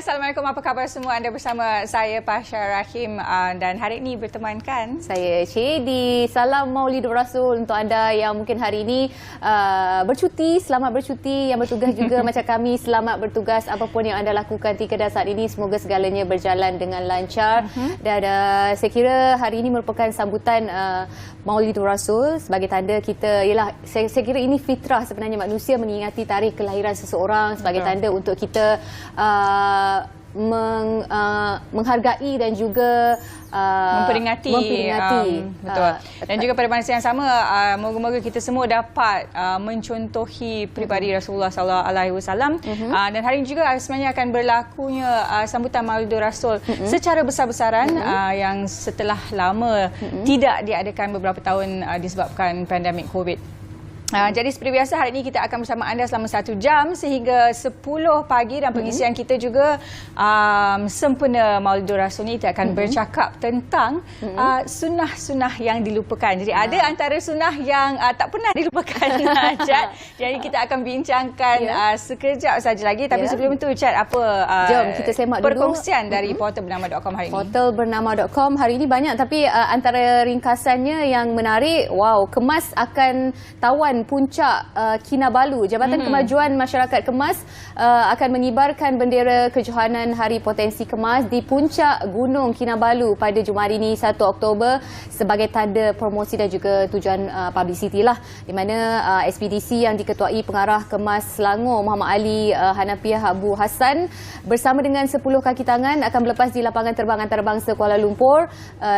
Assalamualaikum, apa khabar semua? Anda bersama saya Pasha Rahim dan hari ini bertemankan saya Shady. Salam Maulidur Rasul untuk anda yang mungkin hari ini bercuti. Selamat bercuti. Yang bertugas juga macam kami, selamat bertugas apapun yang anda lakukan ketika saat ini. Semoga segalanya berjalan dengan lancar. Dan saya kira hari ini merupakan sambutan Maulidur Rasul sebagai tanda kita, ialah saya kira ini fitrah sebenarnya manusia mengingati tarikh kelahiran seseorang sebagai tanda untuk kita menghargai dan juga memperingati. Betul. Dan juga pada masa yang sama, moga-moga kita semua dapat mencontohi pribadi Rasulullah SAW. Dan hari ini juga sebenarnya akan berlakunya sambutan Maulidur Rasul secara besar-besaran yang setelah lama tidak diadakan beberapa tahun disebabkan pandemik COVID. Jadi seperti biasa hari ini kita akan bersama anda selama 1 jam sehingga 10 pagi dan pengisian kita juga sempena Maulidur Rasul ini kita akan bercakap tentang sunnah-sunnah yang dilupakan. Jadi ada antara sunnah yang tak pernah dilupakan. Chat. Jadi kita akan bincangkan sekejap saja lagi. Tapi sebelum itu Chat, apa jom kita semak perkongsian dulu dari portal bernama.com hari ini? Portal bernama.com hari ini banyak, tapi antara ringkasannya yang menarik, kemas akan tawan puncak Kinabalu. Jabatan Kemajuan Masyarakat Kemas akan mengibarkan bendera kejohanan Hari Potensi Kemas di puncak Gunung Kinabalu pada Jumaat ini 1 Oktober sebagai tanda promosi dan juga tujuan publicity lah, di mana ekspedisi yang diketuai Pengarah Kemas Selangor Muhammad Ali Hanafiah Abu Hassan bersama dengan 10 kaki tangan akan berlepas di lapangan terbang antarabangsa Kuala Lumpur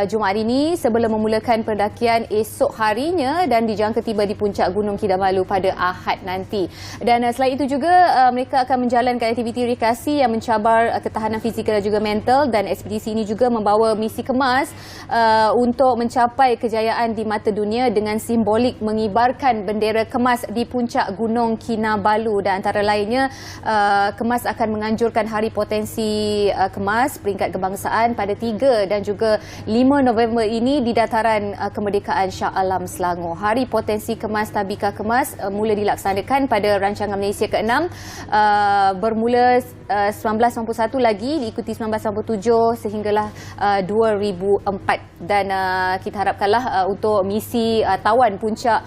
Jumaat ini sebelum memulakan pendakian esok harinya dan dijangka tiba di puncak Gunung Kinabalu pada Ahad nanti. Dan selain itu juga mereka akan menjalankan aktiviti rekreasi yang mencabar ketahanan fizikal dan juga mental, dan ekspedisi ini juga membawa misi kemas untuk mencapai kejayaan di mata dunia dengan simbolik mengibarkan bendera kemas di puncak Gunung Kinabalu. Dan antara lainnya kemas akan menganjurkan Hari Potensi Kemas peringkat kebangsaan pada 3 dan juga 5 November ini di dataran kemerdekaan Shah Alam Selangor. Hari Potensi Kemas Tabika Kemas mula dilaksanakan pada rancangan Malaysia ke-6 bermula 1991 lagi, diikuti 1997 sehinggalah 2004. Dan kita harapkanlah untuk misi tawan puncak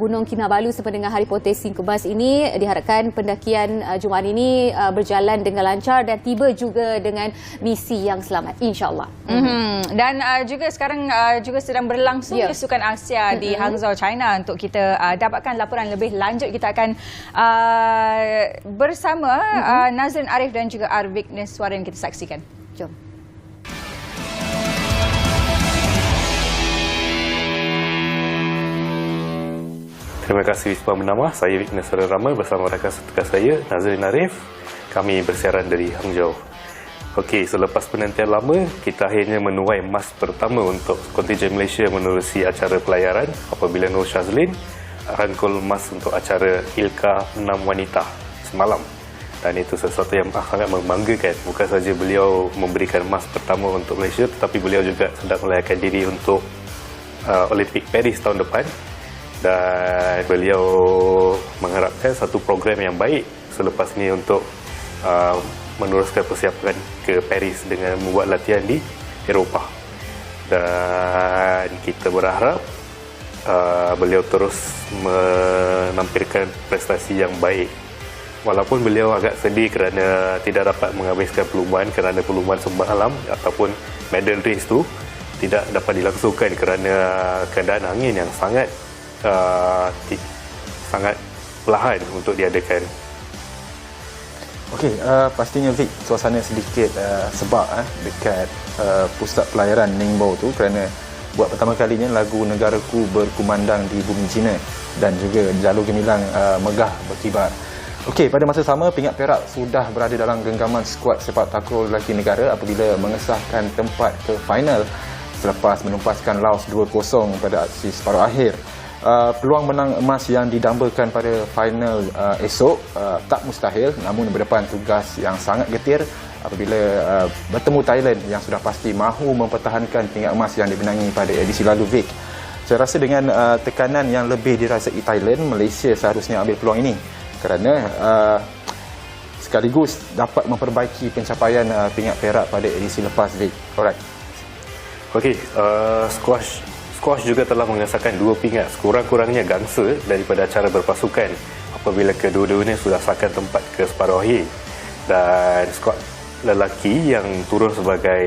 Gunung Kinabalu sempena dengan Hari Potensi Kemas ini, diharapkan pendakian Jumaat ini berjalan dengan lancar dan tiba juga dengan misi yang selamat, insya-Allah. Dan juga sekarang juga sedang berlangsung Sukan Asia di Hangzhou, China. Untuk kita dapatkan laporan lebih lanjut, kita akan bersama Nazrin Arif dan juga Arvik Neswaran, kita saksikan. Jom. Terima kasih Wisma Bernama. Saya Witness Suara Rama bersama rakan setugas saya Nazrin Arif. Kami bersiaran dari Hangzhou. Okey, selepas penantian lama, kita akhirnya menuai emas pertama untuk kontingen Malaysia menerusi acara pelayaran apabila Nur Shazlin rangkul emas untuk acara Ilka 6 Wanita semalam. Dan itu sesuatu yang sangat membanggakan. Bukan saja beliau memberikan emas pertama untuk Malaysia, tetapi beliau juga sedang melayakkan diri untuk Olimpik Paris tahun depan. Dan beliau mengharapkan satu program yang baik selepas ini untuk meneruskan persiapan ke Paris dengan membuat latihan di Eropah. Dan kita berharap beliau terus menampilkan prestasi yang baik. Walaupun beliau agak sedih kerana tidak dapat menghabiskan perlumbaan kerana perlumbaan semalam ataupun medal race tu tidak dapat dilangsungkan kerana keadaan angin yang sangat perlahan untuk diadakan. Okey, pastinya Vic, suasana sedikit sebab dekat pusat pelayaran Ningbo tu kerana buat pertama kalinya lagu Negaraku berkumandang di bumi Cina dan juga jalur gemilang megah berkibar. Okey, pada masa sama pingat Perak sudah berada dalam genggaman skuad sepak takraw lelaki negara apabila mengesahkan tempat ke final selepas menumpaskan Laos 2-0 pada aksi separuh akhir. Peluang menang emas yang didambakan pada final esok tak mustahil, namun berdepan tugas yang sangat getir apabila bertemu Thailand yang sudah pasti mahu mempertahankan tingkat emas yang dimenangi pada edisi lalu, Vic. Saya rasa dengan tekanan yang lebih dirasai Thailand, Malaysia seharusnya ambil peluang ini kerana sekaligus dapat memperbaiki pencapaian pingat perak pada edisi lepas, Vic. Alright. Okey, squash juga telah mengesahkan 2 pingat sekurang-kurangnya gangsa daripada acara berpasukan apabila kedua-duanya sudah sahkan tempat ke separuh akhir. Dan skuad lelaki yang turun sebagai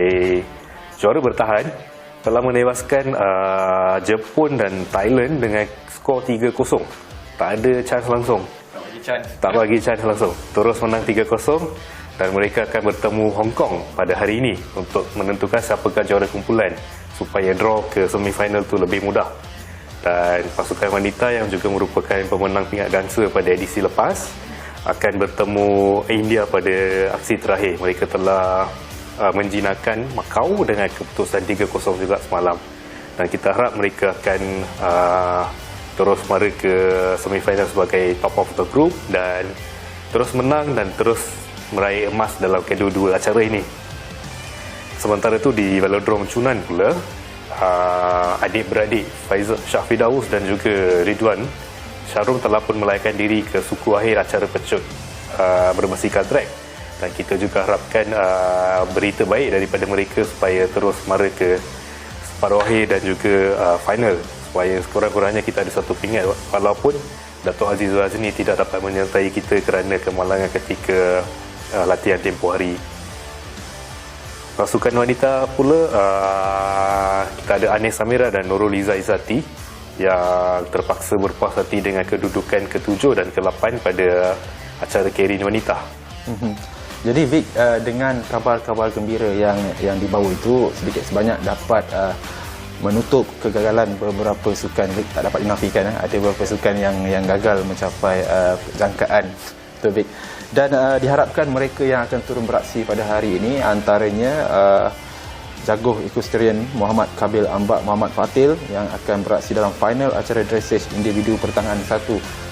juara bertahan telah menewaskan Jepun dan Thailand dengan skor 3-0. Tak ada chance langsung. Tak bagi chance langsung. Terus menang 3-0 dan mereka akan bertemu Hong Kong pada hari ini untuk menentukan siapakah juara kumpulan supaya draw ke semifinal tu lebih mudah. Dan pasukan wanita yang juga merupakan pemenang pingat gangsa pada edisi lepas akan bertemu India pada aksi terakhir. Mereka telah menjinakkan Macau dengan keputusan 3-0 juga semalam. Dan kita harap mereka akan terus mara ke semifinal sebagai top of the group dan terus menang dan terus meraih emas dalam kedua-dua acara ini. Sementara itu di Velodrome Chunan pula, adik-beradik Faizal Syafidaus dan juga Ridwan Syarum telah pun melayakan diri ke suku akhir acara pecut berbasikal track. Dan kita juga harapkan berita baik daripada mereka supaya terus mara ke separuh akhir dan juga final, supaya sekurang-kurangnya kita ada satu pingat walaupun Dato' Azizul Azni tidak dapat menyertai kita kerana kemalangan ketika latihan tempoh hari. Pasukan wanita pula, kita ada Anis Samira dan Nurul Iza Izzati yang terpaksa berpuas hati dengan kedudukan ke-7 dan ke-8 pada acara Keirin wanita. Jadi Vic, dengan kabar-kabar gembira yang dibawa itu sedikit sebanyak dapat menutup kegagalan beberapa sukan. Vic, tak dapat dinafikan ada beberapa sukan yang gagal mencapai jangkaan, betul Vic. Dan diharapkan mereka yang akan turun beraksi pada hari ini antaranya jagoh equestrian Muhammad Kabil Ambak Muhammad Fatil yang akan beraksi dalam final acara dressage individu pertahanan 1,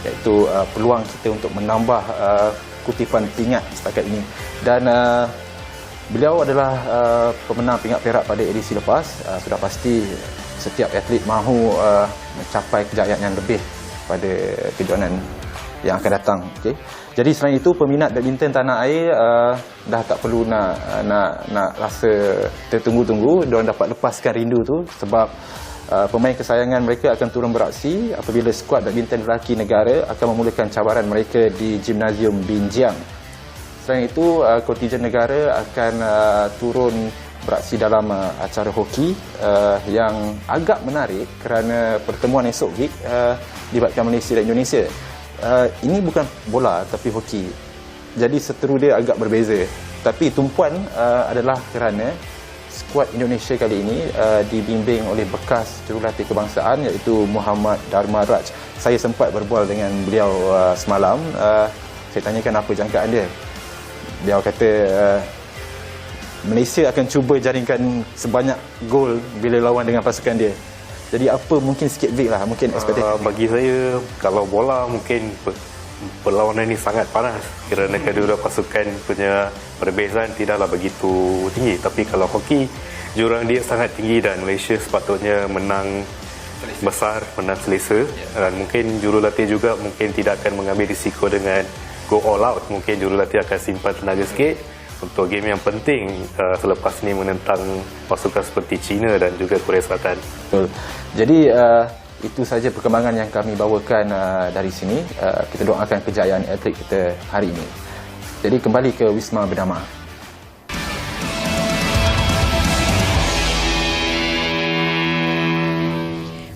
iaitu peluang kita untuk menambah kutipan pingat setakat ini. Dan beliau adalah pemenang pingat perak pada edisi lepas. Sudah pasti setiap atlet mahu mencapai kejayaan yang lebih pada kejohanan yang akan datang. Okay? Jadi selain itu, peminat badminton tanah air dah tak perlu nak rasa tertunggu-tunggu. Diorang dapat lepaskan rindu tu sebab pemain kesayangan mereka akan turun beraksi apabila skuad badminton lelaki negara akan memulakan cabaran mereka di Gimnasium Binjiang. Selain itu, kontingen negara akan turun beraksi dalam acara hoki yang agak menarik kerana pertemuan esok Vic libatkan Malaysia dan Indonesia. Ini bukan bola tapi hoki. Jadi seteru dia agak berbeza. Tapi tumpuan adalah kerana skuad Indonesia kali ini dibimbing oleh bekas jurulatih kebangsaan iaitu Muhammad Dharma Raj. Saya sempat berbual dengan beliau semalam. Saya tanyakan apa jangkaan dia. Beliau kata Malaysia akan cuba jaringkan sebanyak gol bila lawan dengan pasukan dia. Jadi apa mungkin sikit Vic lah, mungkin ekspektasi. Bagi saya, kalau bola mungkin perlawanan ini sangat panas kerana kedua pasukan punya perbezaan tidaklah begitu tinggi. Tapi kalau hoki, jurang dia sangat tinggi dan Malaysia sepatutnya menang besar, menang selesa. Dan mungkin jurulatih juga mungkin tidak akan mengambil risiko dengan go all out. Mungkin jurulatih akan simpan tenaga sikit untuk game yang penting selepas ini menentang pasukan seperti China dan juga Korea Selatan. Betul. Jadi itu saja perkembangan yang kami bawakan dari sini. Kita doakan kejayaan atlet kita hari ini. Jadi kembali ke Wisma Bernama.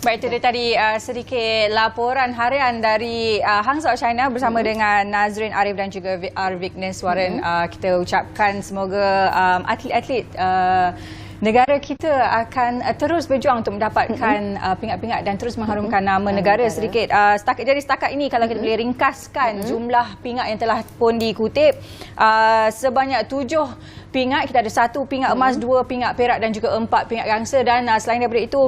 Baik, itu dia tadi sedikit laporan harian dari Hangzhou, China bersama dengan Nazrin Arif dan juga Vignes Waran. Kita ucapkan semoga atlet-atlet negara kita akan terus berjuang untuk mendapatkan pingat-pingat dan terus mengharumkan nama negara sedikit. Setakat ini kalau kita boleh ringkaskan jumlah pingat yang telah pun dikutip, sebanyak 7 pingat. Kita ada 1 pingat emas, 2 pingat perak dan juga 4 pingat gangsa. Dan selain daripada itu,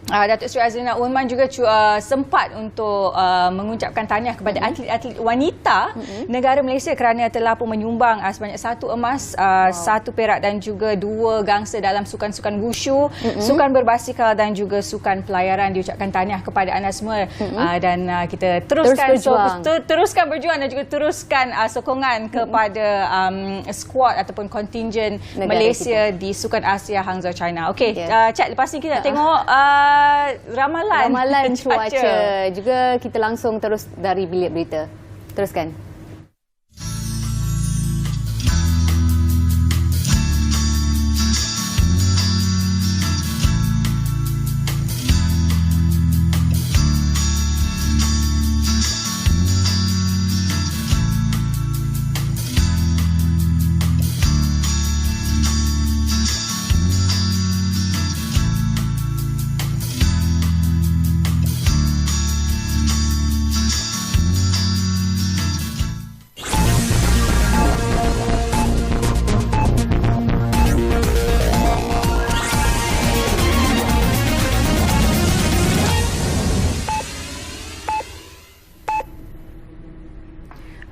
Datuk Seri Azlina Othman juga sempat untuk mengucapkan tahniah kepada atlet-atlet wanita negara Malaysia kerana telah pun menyumbang sebanyak 1 emas, 1 perak dan juga 2 gangsa dalam sukan-sukan wushu, sukan berbasikal dan juga sukan pelayaran. Diucapkan tahniah kepada anda semua dan kita teruskan berjuang dan juga teruskan sokongan kepada skuad ataupun kontingen Malaysia di Sukan Asia Hangzhou, China. Okey, Chat, lepas ni kita tengok ramalan cuaca. Juga kita langsung terus dari bilik berita. Teruskan.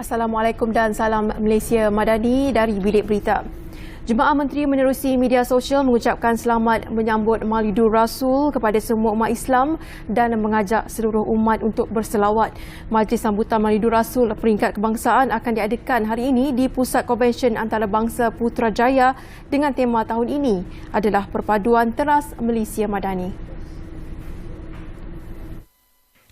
Assalamualaikum dan salam Malaysia Madani dari Bilik Berita. Jemaah Menteri menerusi media sosial mengucapkan selamat menyambut Maulidur Rasul kepada semua umat Islam dan mengajak seluruh umat untuk berselawat. Majlis sambutan Maulidur Rasul peringkat kebangsaan akan diadakan hari ini di Pusat Konvensyen Antarabangsa Putrajaya dengan tema tahun ini adalah Perpaduan Teras Malaysia Madani.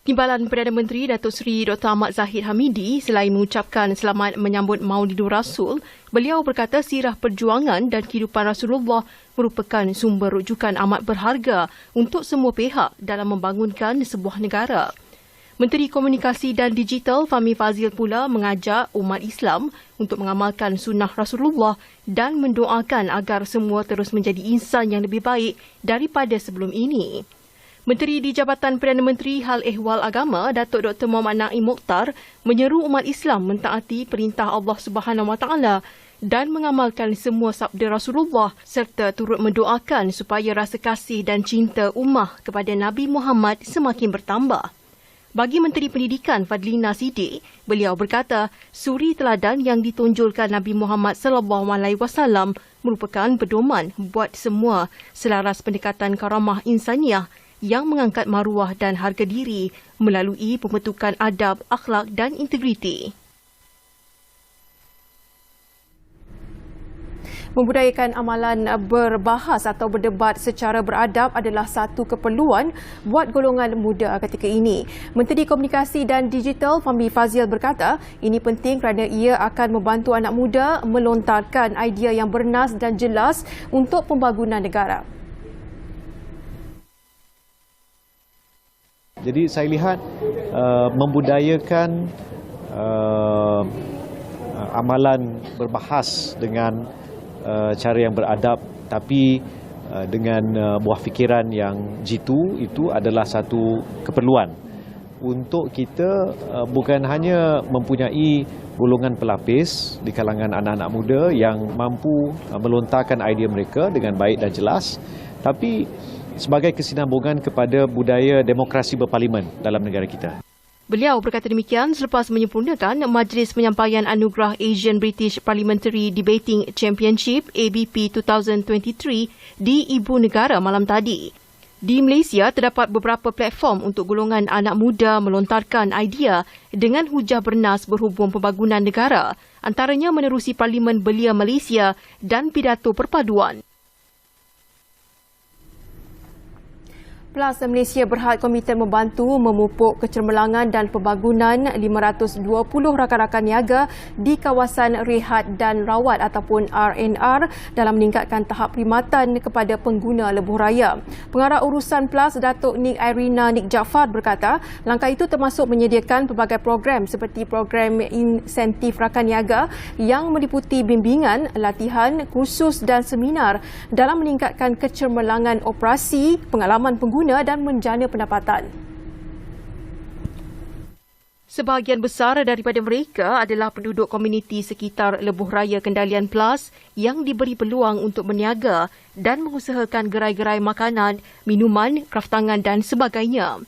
Timbalan Perdana Menteri Datuk Seri Dr. Ahmad Zahid Hamidi selain mengucapkan selamat menyambut Maulidur Rasul, beliau berkata sirah perjuangan dan kehidupan Rasulullah merupakan sumber rujukan amat berharga untuk semua pihak dalam membangunkan sebuah negara. Menteri Komunikasi dan Digital Fahmi Fadzil pula mengajak umat Islam untuk mengamalkan sunnah Rasulullah dan mendoakan agar semua terus menjadi insan yang lebih baik daripada sebelum ini. Menteri di Jabatan Perdana Menteri Hal Ehwal Agama, Datuk Dr. Muhammad Naim Mokhtar, menyeru umat Islam mentaati perintah Allah Subhanahu Wa Taala dan mengamalkan semua sabda Rasulullah serta turut mendoakan supaya rasa kasih dan cinta ummah kepada Nabi Muhammad semakin bertambah. Bagi Menteri Pendidikan Fadlina Siddiq, beliau berkata, suri teladan yang ditonjolkan Nabi Muhammad SAW merupakan pedoman buat semua selaras pendekatan karamah insaniah yang mengangkat maruah dan harga diri melalui pembentukan adab, akhlak dan integriti. Membudayakan amalan berbahas atau berdebat secara beradab adalah satu keperluan buat golongan muda ketika ini. Menteri Komunikasi dan Digital Fahmi Fadzil berkata, ini penting kerana ia akan membantu anak muda melontarkan idea yang bernas dan jelas untuk pembangunan negara. Jadi saya lihat membudayakan amalan berbahas dengan cara yang beradab tapi dengan buah fikiran yang jitu, itu adalah satu keperluan untuk kita bukan hanya mempunyai golongan pelapis di kalangan anak-anak muda yang mampu melontarkan idea mereka dengan baik dan jelas, tapi sebagai kesinambungan kepada budaya demokrasi berparlimen dalam negara kita. Beliau berkata demikian selepas menyempurnakan Majlis Penyampaian Anugerah Asian British Parliamentary Debating Championship ABP 2023 di Ibu Negara malam tadi. Di Malaysia, terdapat beberapa platform untuk golongan anak muda melontarkan idea dengan hujah bernas berhubung pembangunan negara, antaranya menerusi Parlimen Belia Malaysia dan Pidato Perpaduan. PLAS Malaysia berhad komited membantu memupuk kecermelangan dan pembangunan 520 rakan-rakan niaga di kawasan rehat dan rawat ataupun RNR dalam meningkatkan tahap perkhidmatan kepada pengguna lebuh raya. Pengarah urusan PLAS Datuk Nik Irina Nik Jaafar berkata, langkah itu termasuk menyediakan pelbagai program seperti program insentif rakan niaga yang meliputi bimbingan, latihan, kursus dan seminar dalam meningkatkan kecermelangan operasi, pengalaman pengguna dan menjana pendapatan. Sebahagian besar daripada mereka adalah penduduk komuniti sekitar Lebuh Raya Kendalian Plus yang diberi peluang untuk berniaga dan mengusahakan gerai-gerai makanan, minuman, kraftangan dan sebagainya.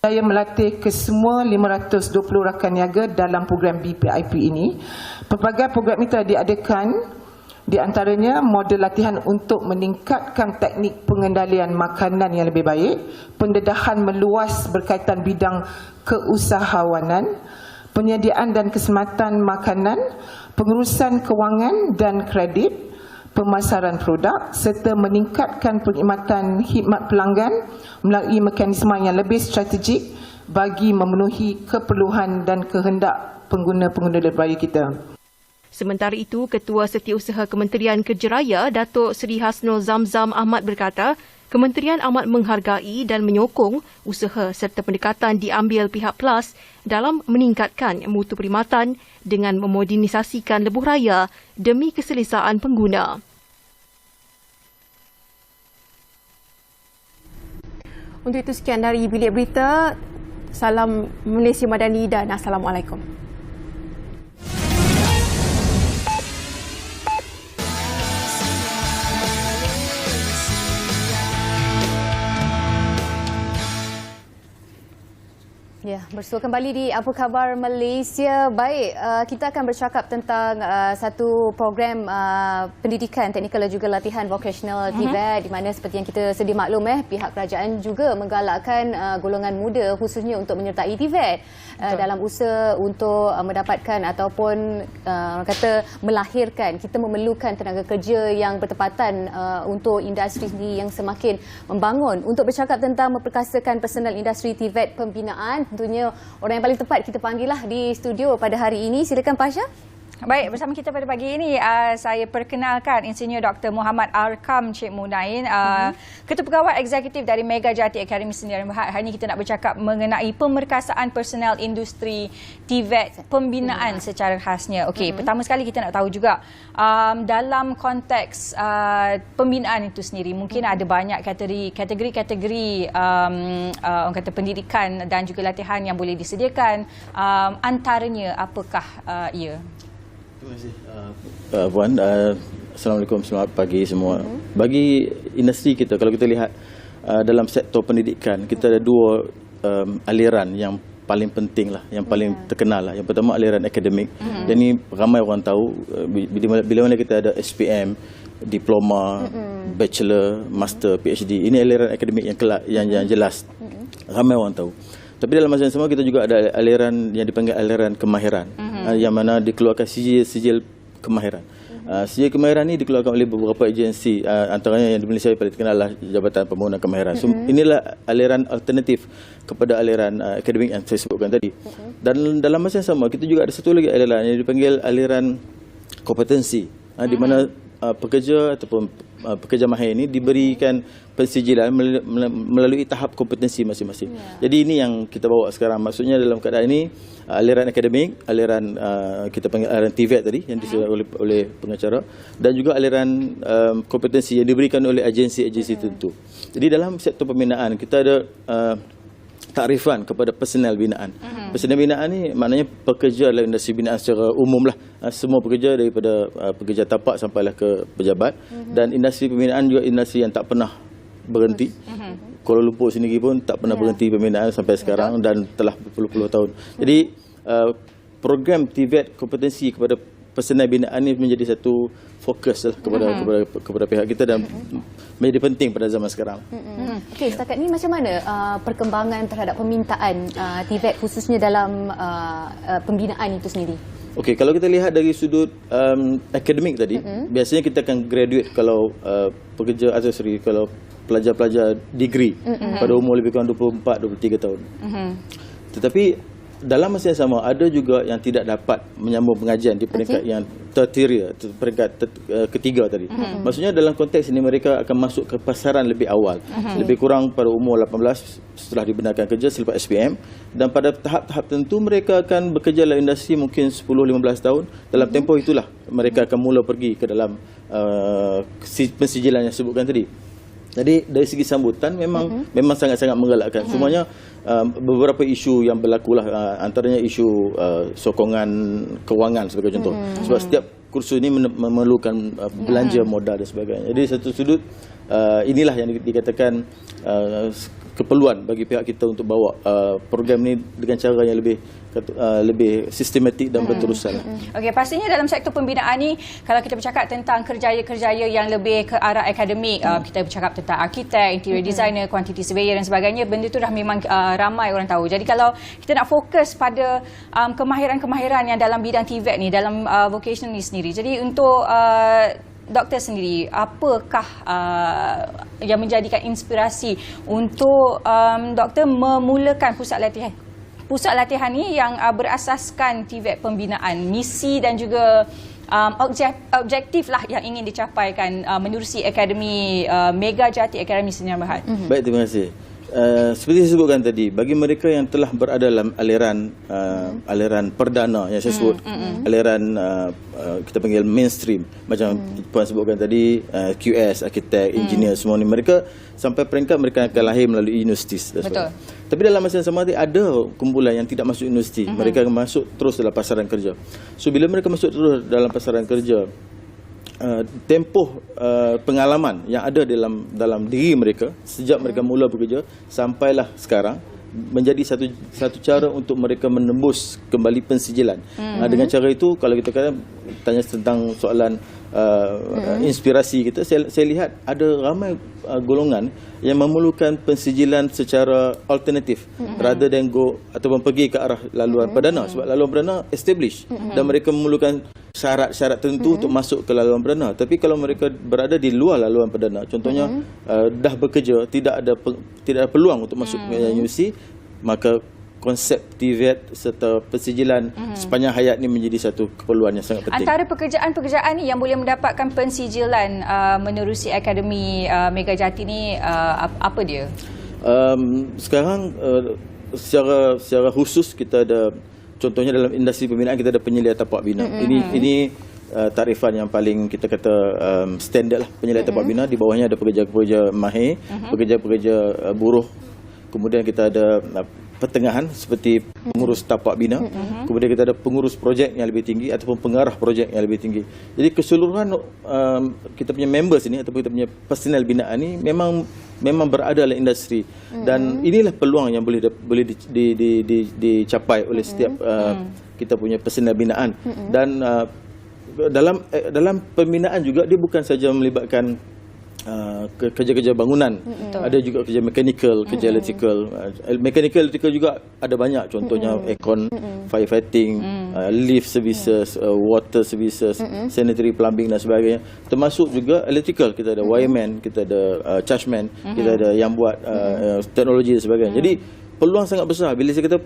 Saya melatih ke semua 520 rakan niaga dalam program BPIP ini. Pelbagai program itu diadakan, di antaranya model latihan untuk meningkatkan teknik pengendalian makanan yang lebih baik, pendedahan meluas berkaitan bidang keusahawanan, penyediaan dan keselamatan makanan, pengurusan kewangan dan kredit, pemasaran produk serta meningkatkan perkhidmatan khidmat pelanggan melalui mekanisme yang lebih strategik bagi memenuhi keperluan dan kehendak pengguna-pengguna lebuh kita. Sementara itu, Ketua Setiausaha Kementerian Kerja Raya, Datuk Seri Hasnul Zamzam Ahmad berkata, Kementerian amat menghargai dan menyokong usaha serta pendekatan diambil pihak PLUS dalam meningkatkan mutu perkhidmatan dengan memodernisasikan lebuh raya demi keselesaan pengguna. Untuk itu sekian dari Bilik Berita. Salam Malaysia Madani dan Assalamualaikum. Ya, bersua kembali di Apa Khabar Malaysia. Baik, kita akan bercakap tentang satu program pendidikan teknikal dan juga latihan vocational TVET, di mana seperti yang kita sedia maklum pihak kerajaan juga menggalakkan golongan muda khususnya untuk menyertai TVET dalam usaha untuk mendapatkan ataupun kata melahirkan. Kita memerlukan tenaga kerja yang bertepatan untuk industri yang semakin membangun. Untuk bercakap tentang memperkasakan personal industri TVET pembinaan, tentunya orang yang paling tepat kita panggillah di studio pada hari ini. Silakan Pasha. Baik, bersama kita pada pagi ini saya perkenalkan Insinyur Dr. Muhammad Arkam Cik Munain, Ketua Pegawai Eksekutif dari Mega Jati Akademi Seni dan Bahasa. Hari ini kita nak bercakap mengenai pemerkasaan personal industri TVET pembinaan secara khasnya. Okey, pertama sekali kita nak tahu juga dalam konteks pembinaan itu sendiri, mungkin ada banyak kategori orang kata pendidikan dan juga latihan yang boleh disediakan. Antaranya apakah ia? Terima kasih Puan. Assalamualaikum, selamat pagi semua. Bagi industri kita, kalau kita lihat dalam sektor pendidikan, kita ada dua aliran yang paling penting lah, yang paling terkenal lah. Yang pertama aliran akademik, dan ini ramai orang tahu bila mana kita ada SPM, diploma, bachelor, master, PhD. Ini aliran akademik yang jelas, ramai orang tahu. Tapi dalam masa yang sama kita juga ada aliran yang dipanggil aliran kemahiran, yang mana dikeluarkan sijil kemahiran. Sijil kemahiran ini dikeluarkan oleh beberapa agensi, antaranya yang di Malaysia paling terkenal adalah Jabatan Pembangunan Kemahiran. So, inilah aliran alternatif kepada aliran akademik yang saya sebutkan tadi. Dan dalam masa yang sama kita juga ada satu lagi aliran yang dipanggil aliran kompetensi, di mana pekerja ataupun pekerja mahir ini diberikan pensijilan melalui tahap kompetensi masing-masing. Jadi ini yang kita bawa sekarang. Maksudnya dalam keadaan ini aliran akademik, aliran kita panggil aliran TVET tadi yang disediakan oleh pengacara, dan juga aliran kompetensi yang diberikan oleh agensi-agensi tertentu. Jadi dalam sektor pembinaan kita ada takrifan kepada personal binaan. Personal binaan ni maknanya pekerja dalam industri binaan secara umum lah. Semua pekerja daripada pekerja tapak sampailah ke pejabat. Dan industri pembinaan juga industri yang tak pernah berhenti. Kuala Lumpur sendiri pun tak pernah berhenti pembinaan sampai sekarang dan telah berpuluh-puluh tahun. Jadi program TVET kompetensi kepada personal binaan ini menjadi satu fokus lah kepada pihak kita dan menjadi penting pada zaman sekarang. Okey, setakat ni macam mana perkembangan terhadap permintaan TVET khususnya dalam pembinaan itu sendiri? Okey, kalau kita lihat dari sudut akademik tadi, biasanya kita akan graduate kalau pekerja atau kalau pelajar-pelajar degree pada umur lebih kurang 24-23 tahun. Tetapi dalam masa yang sama ada juga yang tidak dapat menyambung pengajian di peringkat yang tertiary, peringkat ketiga tadi. Maksudnya dalam konteks ini mereka akan masuk ke pasaran lebih awal, lebih kurang pada umur 18 setelah dibenarkan kerja selepas SPM, dan pada tahap-tahap tertentu mereka akan bekerja dalam industri mungkin 10-15 tahun. Dalam tempoh itulah mereka akan mula pergi ke dalam pensijilan yang sebutkan tadi. Jadi dari segi sambutan memang sangat-sangat menggalakkan. Semuanya beberapa isu yang berlaku lah, antaranya isu sokongan kewangan sebagai contoh. Sebab setiap kursus ini memerlukan belanja modal dan sebagainya. Jadi satu sudut inilah yang dikatakan keperluan bagi pihak kita untuk bawa program ini dengan cara yang lebih sistematik dan berterusan. Okey, pastinya dalam sektor pembinaan ni, kalau kita bercakap tentang kerjaya-kerjaya yang lebih ke arah akademik, kita bercakap tentang arkitek, interior designer, quantity surveyor dan sebagainya, benda tu dah memang ramai orang tahu. Jadi kalau kita nak fokus pada kemahiran-kemahiran yang dalam bidang TVET ni, dalam vocational ni sendiri. Jadi untuk doktor sendiri, apakah yang menjadikan inspirasi untuk doktor memulakan pusat latihan ni yang berasaskan TVET pembinaan, misi dan juga objektif lah yang ingin dicapaikan menerusi Akademi Mega Jati Akademi Sdn Bhd. Baik, terima kasih. Seperti saya sebutkan tadi, bagi mereka yang telah berada dalam aliran perdana yang saya sebut, aliran kita panggil mainstream, macam Puan sebutkan tadi, QS, arkitek, engineer, semua ni, mereka sampai peringkat mereka akan lahir melalui universiti. Betul. Tapi dalam masa yang sama ada kumpulan yang tidak masuk universiti, mereka akan masuk terus dalam pasaran kerja. So bila mereka masuk terus dalam pasaran kerja, tempoh pengalaman yang ada dalam diri mereka sejak mereka mula bekerja sampailah sekarang menjadi satu cara untuk mereka menembus kembali pensijilan. Dengan cara itu, kalau kita tanya tentang soalan inspirasi kita, saya lihat ada ramai golongan yang memerlukan pensijilan secara alternatif rather than go ataupun pergi ke arah laluan perdana, sebab laluan perdana established dan mereka memerlukan syarat-syarat tertentu untuk masuk ke laluan perdana. Tapi kalau mereka berada di luar laluan perdana, contohnya dah bekerja, tidak ada peluang untuk masuk ke universiti, maka konsep TVET serta pensijilan sepanjang hayat ni menjadi satu keperluan yang sangat penting. Antara pekerjaan-pekerjaan ni yang boleh mendapatkan pensijilan menerusi Akademi Mega Jati ni, apa dia? Sekarang secara khusus kita ada, contohnya dalam industri pembinaan kita ada penyelia tapak bina. Ini tarifan yang paling kita kata standard lah, penyelia tapak bina. Di bawahnya ada pekerja-pekerja mahir, pekerja-pekerja buruh. Kemudian kita ada pertengahan seperti pengurus tapak bina. Kemudian kita ada pengurus projek yang lebih tinggi ataupun pengarah projek yang lebih tinggi. Jadi keseluruhan kita punya members ini ataupun kita punya personal binaan ini memang berada dalam industri, dan inilah peluang yang boleh dicapai oleh setiap kita punya personal binaan. Dan dalam pembinaan juga dia bukan saja melibatkan kerja-kerja bangunan, ada juga kerja mechanical, kerja electrical. Mechanical electrical juga ada banyak, contohnya aircon, firefighting, lift services, water services, sanitary plumbing dan sebagainya. Termasuk juga electrical, kita ada wireman, kita ada chargeman, kita ada yang buat teknologi dan sebagainya. Jadi peluang sangat besar bila saya kata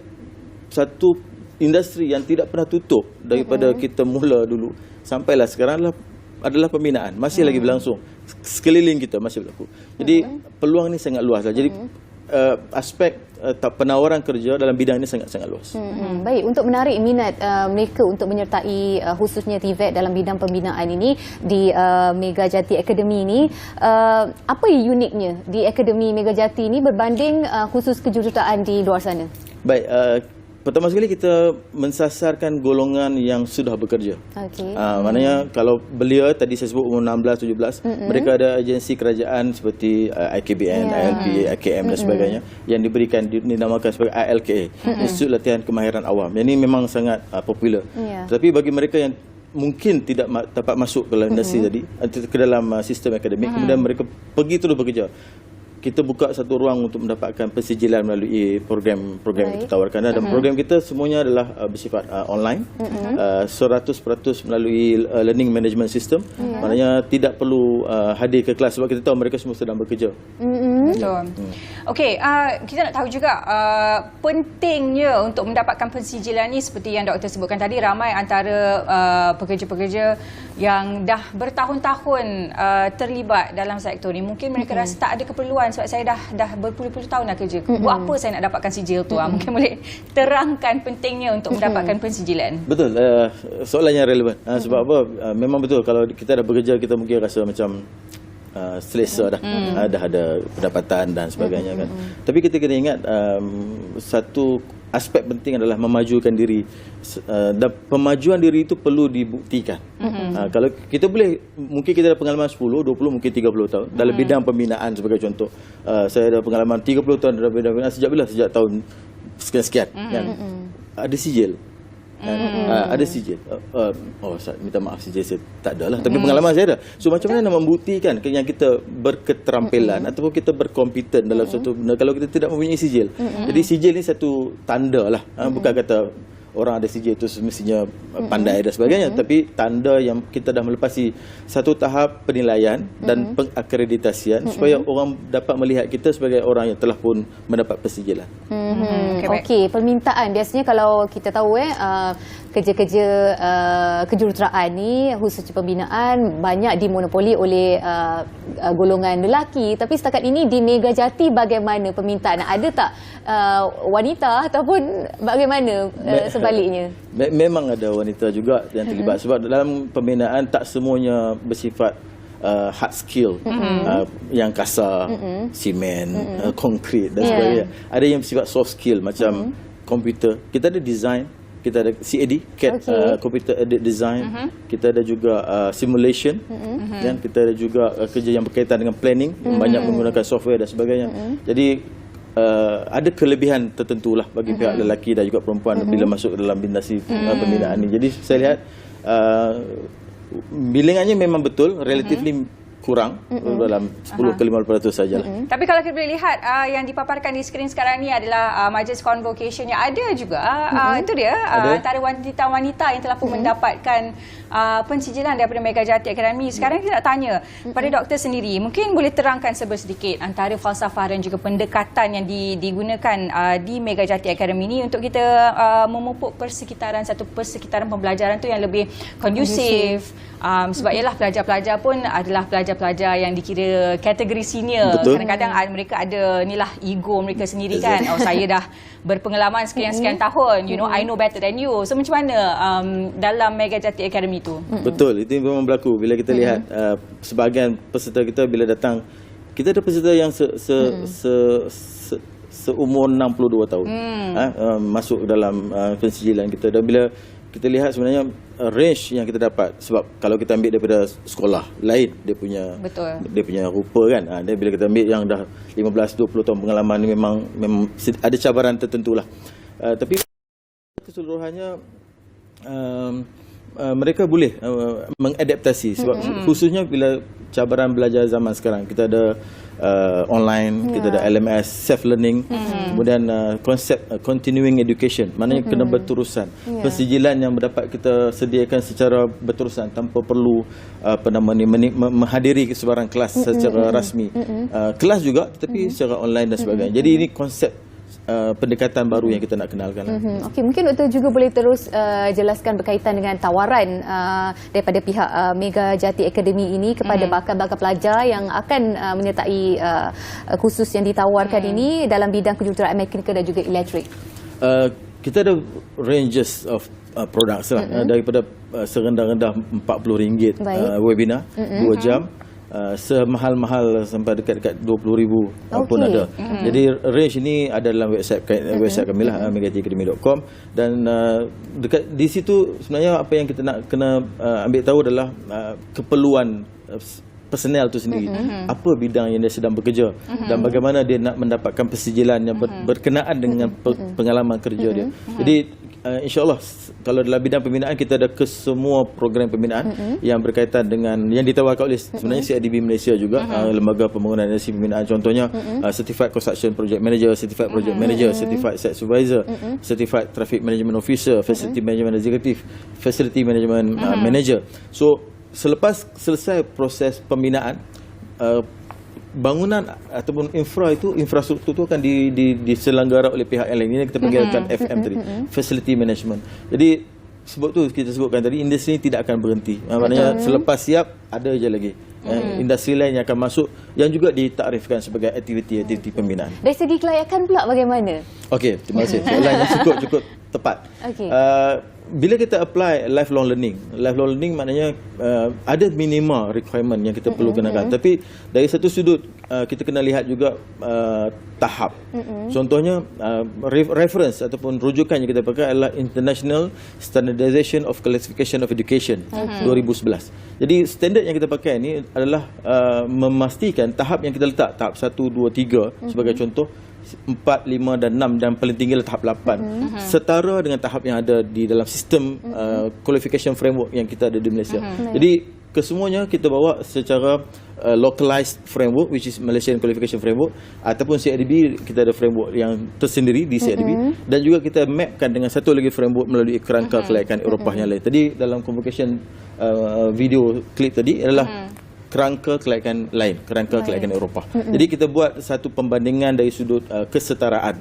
satu industri yang tidak pernah tutup daripada kita mula dulu sampailah sekarang adalah pembinaan, masih lagi berlangsung. Sekeliling kita masih berlaku. Jadi peluang ini sangat luas lah. Jadi aspek penawaran kerja dalam bidang ini sangat-sangat luas. Baik, untuk menarik minat mereka untuk menyertai khususnya TVET dalam bidang pembinaan ini di Mega Jati Akademi ini, apa uniknya di Akademi Mega Jati ini berbanding khusus kejuruteraan di luar sana? Baik, pertama sekali kita mensasarkan golongan yang sudah bekerja. Maknanya kalau belia tadi saya sebut umur 16, 17, mereka ada agensi kerajaan seperti IKBN, ILPA, IKM dan sebagainya yang dinamakan sebagai ILKA, Institut Latihan Kemahiran Awam. Yang ini memang sangat popular. Tapi bagi mereka yang mungkin tidak dapat masuk ke dalam industri tadi, ke dalam sistem akademik, kemudian mereka pergi terus bekerja, kita buka satu ruang untuk mendapatkan pensijilan melalui program-program yang kita tawarkan. Dan program kita semuanya adalah bersifat online, 100% melalui learning management system. Maknanya tidak perlu hadir ke kelas sebab kita tahu mereka semua sedang bekerja. Betul. Okey, kita nak tahu juga pentingnya untuk mendapatkan pensijilan ni, seperti yang doktor sebutkan tadi, ramai antara pekerja-pekerja yang dah bertahun-tahun terlibat dalam sektor ni. Mungkin mereka rasa tak ada keperluan sebab saya dah berpuluh-puluh tahun dah kerja. Buat apa saya nak dapatkan sijil tu? Mungkin boleh terangkan pentingnya untuk mendapatkan pensijilan. Betul, soalan yang relevan. Sebab apa? Memang betul, kalau kita dah bekerja kita mungkin rasa macam selesa dah, dah ada pendapatan dan sebagainya kan. Tapi kita kena ingat satu aspek penting adalah memajukan diri. Dan pemajuan diri itu perlu dibuktikan. Kalau kita boleh, mungkin kita ada pengalaman 10, 20, mungkin 30 tahun dalam bidang pembinaan sebagai contoh. Saya ada pengalaman 30 tahun dalam bidang pembinaan. Sejak bila? Sejak tahun sekian-sekian. Ada sijil. Ada sijil. Saya minta maaf, sijil saya tak ada lah. Tapi pengalaman saya ada. So macam mana nak membuktikan yang kita berketerampilan ataupun kita berkompeten dalam suatu benda kalau kita tidak mempunyai sijil. Jadi sijil ni satu tanda lah. Bukan kata orang ada sijil itu semestinya pandai dan sebagainya, tapi tanda yang kita dah melepasi satu tahap penilaian dan pengakreditasian supaya orang dapat melihat kita sebagai orang yang telah pun mendapat persijilan. Okey, permintaan biasanya kalau kita tahu kerja-kerja kejuruteraan ni khususnya pembinaan banyak dimonopoli oleh golongan lelaki, tapi setakat ini di Megajati bagaimana permintaan? Ada tak wanita ataupun bagaimana sebaliknya? Memang ada wanita juga yang terlibat sebab dalam pembinaan tak semuanya bersifat hard skill yang kasar, simen, konkret dan sebagainya. Ada yang bersifat soft skill macam komputer. Kita ada design, kita ada CAD, computer aided design, kita ada juga simulation, dan kita ada juga kerja yang berkaitan dengan planning, banyak menggunakan software dan sebagainya. Jadi ada kelebihan tertentu lah bagi pihak lelaki dan juga perempuan bila masuk dalam bidang pembinaan ini. Jadi saya lihat bilangannya memang betul, relatively kurang, dalam 10 ke 50% sajalah. Tapi kalau kita boleh lihat yang dipaparkan di skrin sekarang ni adalah majlis convocation yang ada juga. Itu dia antara wanita-wanita yang telah pun mendapatkan pensijilan daripada Megajati Akademi. Sekarang kita nak tanya pada doktor sendiri, mungkin boleh terangkan sedikit antara falsafah dan juga pendekatan yang digunakan di Megajati Akademi ini untuk kita memupuk satu persekitaran pembelajaran tu yang lebih kondusif. Sebab ialah pelajar-pelajar pun adalah pelajar-pelajar yang dikira kategori senior. Kadang-kadang mereka ada inilah ego mereka sendiri kan. Saya dah berpengalaman sekian-sekian tahun, I know better than you. So macam mana dalam Megajati Academy tu? Betul, itu memang berlaku. Bila kita lihat sebahagian peserta kita bila datang, kita ada peserta yang seumur 62 tahun masuk dalam pensijilan kita. Dan bila kita lihat sebenarnya range yang kita dapat, sebab kalau kita ambil daripada sekolah lain dia punya rupa kan, dia bila kita ambil yang dah 15-20 tahun pengalaman ni memang ada cabaran tertentu lah, tapi keseluruhannya mereka boleh mengadaptasi sebab khususnya bila cabaran belajar zaman sekarang. Kita ada online, kita ada LMS, self-learning, kemudian konsep continuing education, maknanya kena berterusan. Persijilan yang dapat kita sediakan secara berterusan tanpa perlu menghadiri sebarang kelas secara rasmi. Kelas juga tetapi secara online dan sebagainya. Jadi ini konsep pendekatan baru yang kita nak kenalkan. Okey, mungkin doktor juga boleh terus jelaskan berkaitan dengan tawaran daripada pihak Megajati Academy ini kepada bakal-bakal pelajar yang akan menyertai kursus yang ditawarkan ini dalam bidang kejuruteraan mekanikal dan juga elektrik. Kita ada ranges of products lah, daripada serendah-rendah RM40 webinar 2 jam, semahal-mahal sampai dekat-dekat 20,000 pun ada. Jadi range ini ada dalam website kami lah, megajatiacademy.com, dan dekat di situ sebenarnya apa yang kita nak kena ambil tahu adalah keperluan personel tu sendiri, apa bidang yang dia sedang bekerja dan bagaimana dia nak mendapatkan persijilan yang berkenaan dengan pengalaman kerja dia. Jadi insya-Allah kalau dalam bidang pembinaan kita ada kesemua program pembinaan yang berkaitan dengan yang ditawarkan oleh sebenarnya CIDB Malaysia juga, lembaga pembangunan industri pembinaan, contohnya Certified Construction Project Manager, Certified Project Manager, Certified Site Supervisor, Certified Traffic Management Officer, Facility Management Executive, Facility Management Manager. So selepas selesai proses pembinaan, bangunan ataupun infrastruktur itu akan diselenggara oleh pihak yang lain. Ini kita panggilkan FM tadi, Facility Management. Jadi sebab tu kita sebutkan tadi, industri ini tidak akan berhenti. Maknanya selepas siap ada je lagi industri lain yang akan masuk yang juga ditakrifkan sebagai aktiviti pembinaan. Dari segi kelayakan pula bagaimana? Okey, terima kasih. Soalan yang cukup tepat. bila kita apply lifelong learning maknanya ada minima requirement yang kita perlu kenakan. Tapi dari satu sudut kita kena lihat juga tahap. Contohnya reference ataupun rujukan yang kita pakai adalah International Standardization of Classification of Education 2011. Jadi standard yang kita pakai ini adalah memastikan tahap yang kita letak, tahap 1, 2, 3 sebagai contoh, 4, 5 dan 6 dan paling tinggi tahap 8 setara dengan tahap yang ada di dalam sistem qualification framework yang kita ada di Malaysia. Jadi kesemuanya kita bawa secara localized framework, which is Malaysian Qualification Framework, ataupun CIDB kita ada framework yang tersendiri di CIDB, dan juga kita mapkan dengan satu lagi framework melalui kerangka kelayakan Eropah yang lain. Tadi dalam convocation video klip tadi adalah kerangka kelayakan lain, kerangka kelayakan Eropah. Jadi kita buat satu pembandingan dari sudut kesetaraan.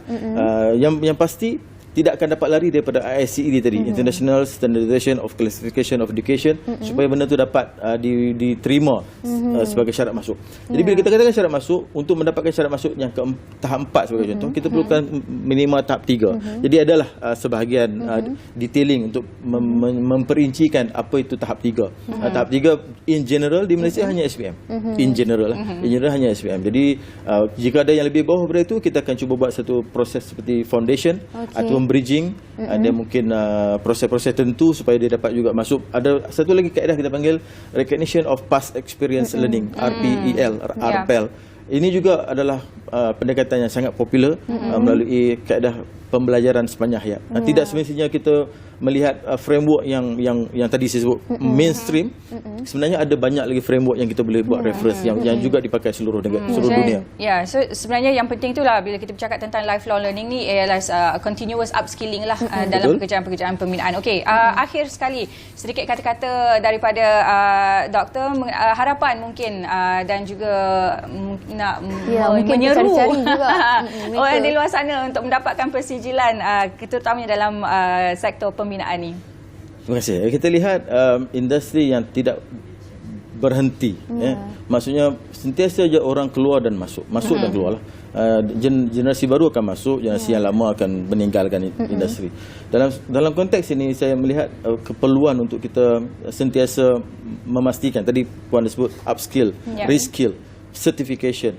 Yang pasti tidak akan dapat lari daripada ISCED tadi, International Standardization of Classification of Education, supaya benda tu dapat diterima sebagai syarat masuk. Jadi bila kita katakan syarat masuk, untuk mendapatkan syarat masuk yang ke tahap 4 sebagai contoh, kita perlukan minimal tahap 3. Jadi adalah sebahagian detailing untuk memperincikan apa itu tahap 3. Tahap 3 in general di Malaysia hanya SPM. In general hanya SPM. Jadi jika ada yang lebih bawah daripada itu, kita akan cuba buat satu proses seperti foundation atau bridging, ada mungkin proses-proses tertentu supaya dia dapat juga masuk. Ada satu lagi kaedah kita panggil Recognition of Past Experience Learning, RPEL. Ini juga adalah pendekatan yang sangat popular melalui kaedah pembelajaran sepanjang hayat. Tidak semestinya kita melihat framework yang tadi saya sebut mainstream. Sebenarnya ada banyak lagi framework yang kita boleh buat reference yang juga dipakai seluruh dunia. Ya, so sebenarnya yang penting itulah bila kita bercakap tentang lifelong learning ni ialah continuous upskilling lah dalam pekerjaan-pekerjaan pembinaan. Okey, akhir sekali sedikit kata-kata daripada doktor, harapan mungkin dan juga nak menyeru orang di luar sana untuk mendapatkan persijilan terutamanya dalam sektor pembinaan ni. Terima kasih. Kita lihat industri yang tidak berhenti. Maksudnya sentiasa je orang keluar dan masuk dan keluar lah. Generasi baru akan masuk, generasi yang lama akan meninggalkan industri. Dalam konteks ini saya melihat keperluan untuk kita sentiasa memastikan, tadi Puan sebut upskill, reskill, certification,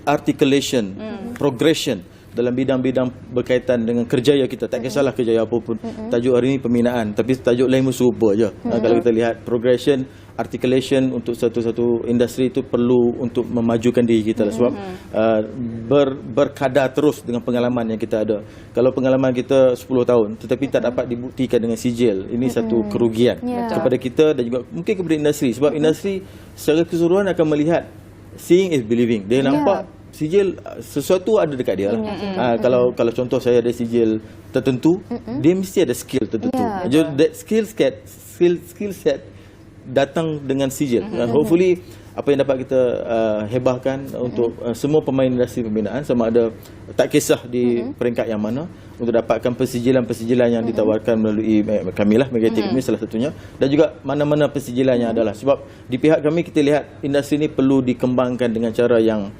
articulation, progression dalam bidang-bidang berkaitan dengan kerjaya kita. Tak kisahlah kerjaya apa pun. Tajuk hari ini pembinaan, tapi tajuk lain pun serupa je. Kalau kita lihat progression, articulation untuk satu-satu industri itu perlu untuk memajukan diri kita lah. Sebab berkadar terus dengan pengalaman yang kita ada. Kalau pengalaman kita 10 tahun tetapi tak dapat dibuktikan dengan sijil, ini satu kerugian kepada kita dan juga mungkin kepada industri. Sebab industri secara keseluruhan akan melihat seeing is believing. Dia nampak sijil sesuatu ada dekat dia lah. Kalau contoh saya ada sijil tertentu, dia mesti ada skill tertentu. That skill set datang dengan sijil. Hopefully apa yang dapat kita hebahkan untuk semua pemain industri pembinaan, sama ada tak kisah di peringkat yang mana, untuk dapatkan persijilan-persijilan yang ditawarkan melalui kami lah, Megatik ini salah satunya, dan juga mana-mana persijilan yang adalah. Sebab di pihak kami kita lihat industri ini perlu dikembangkan dengan cara yang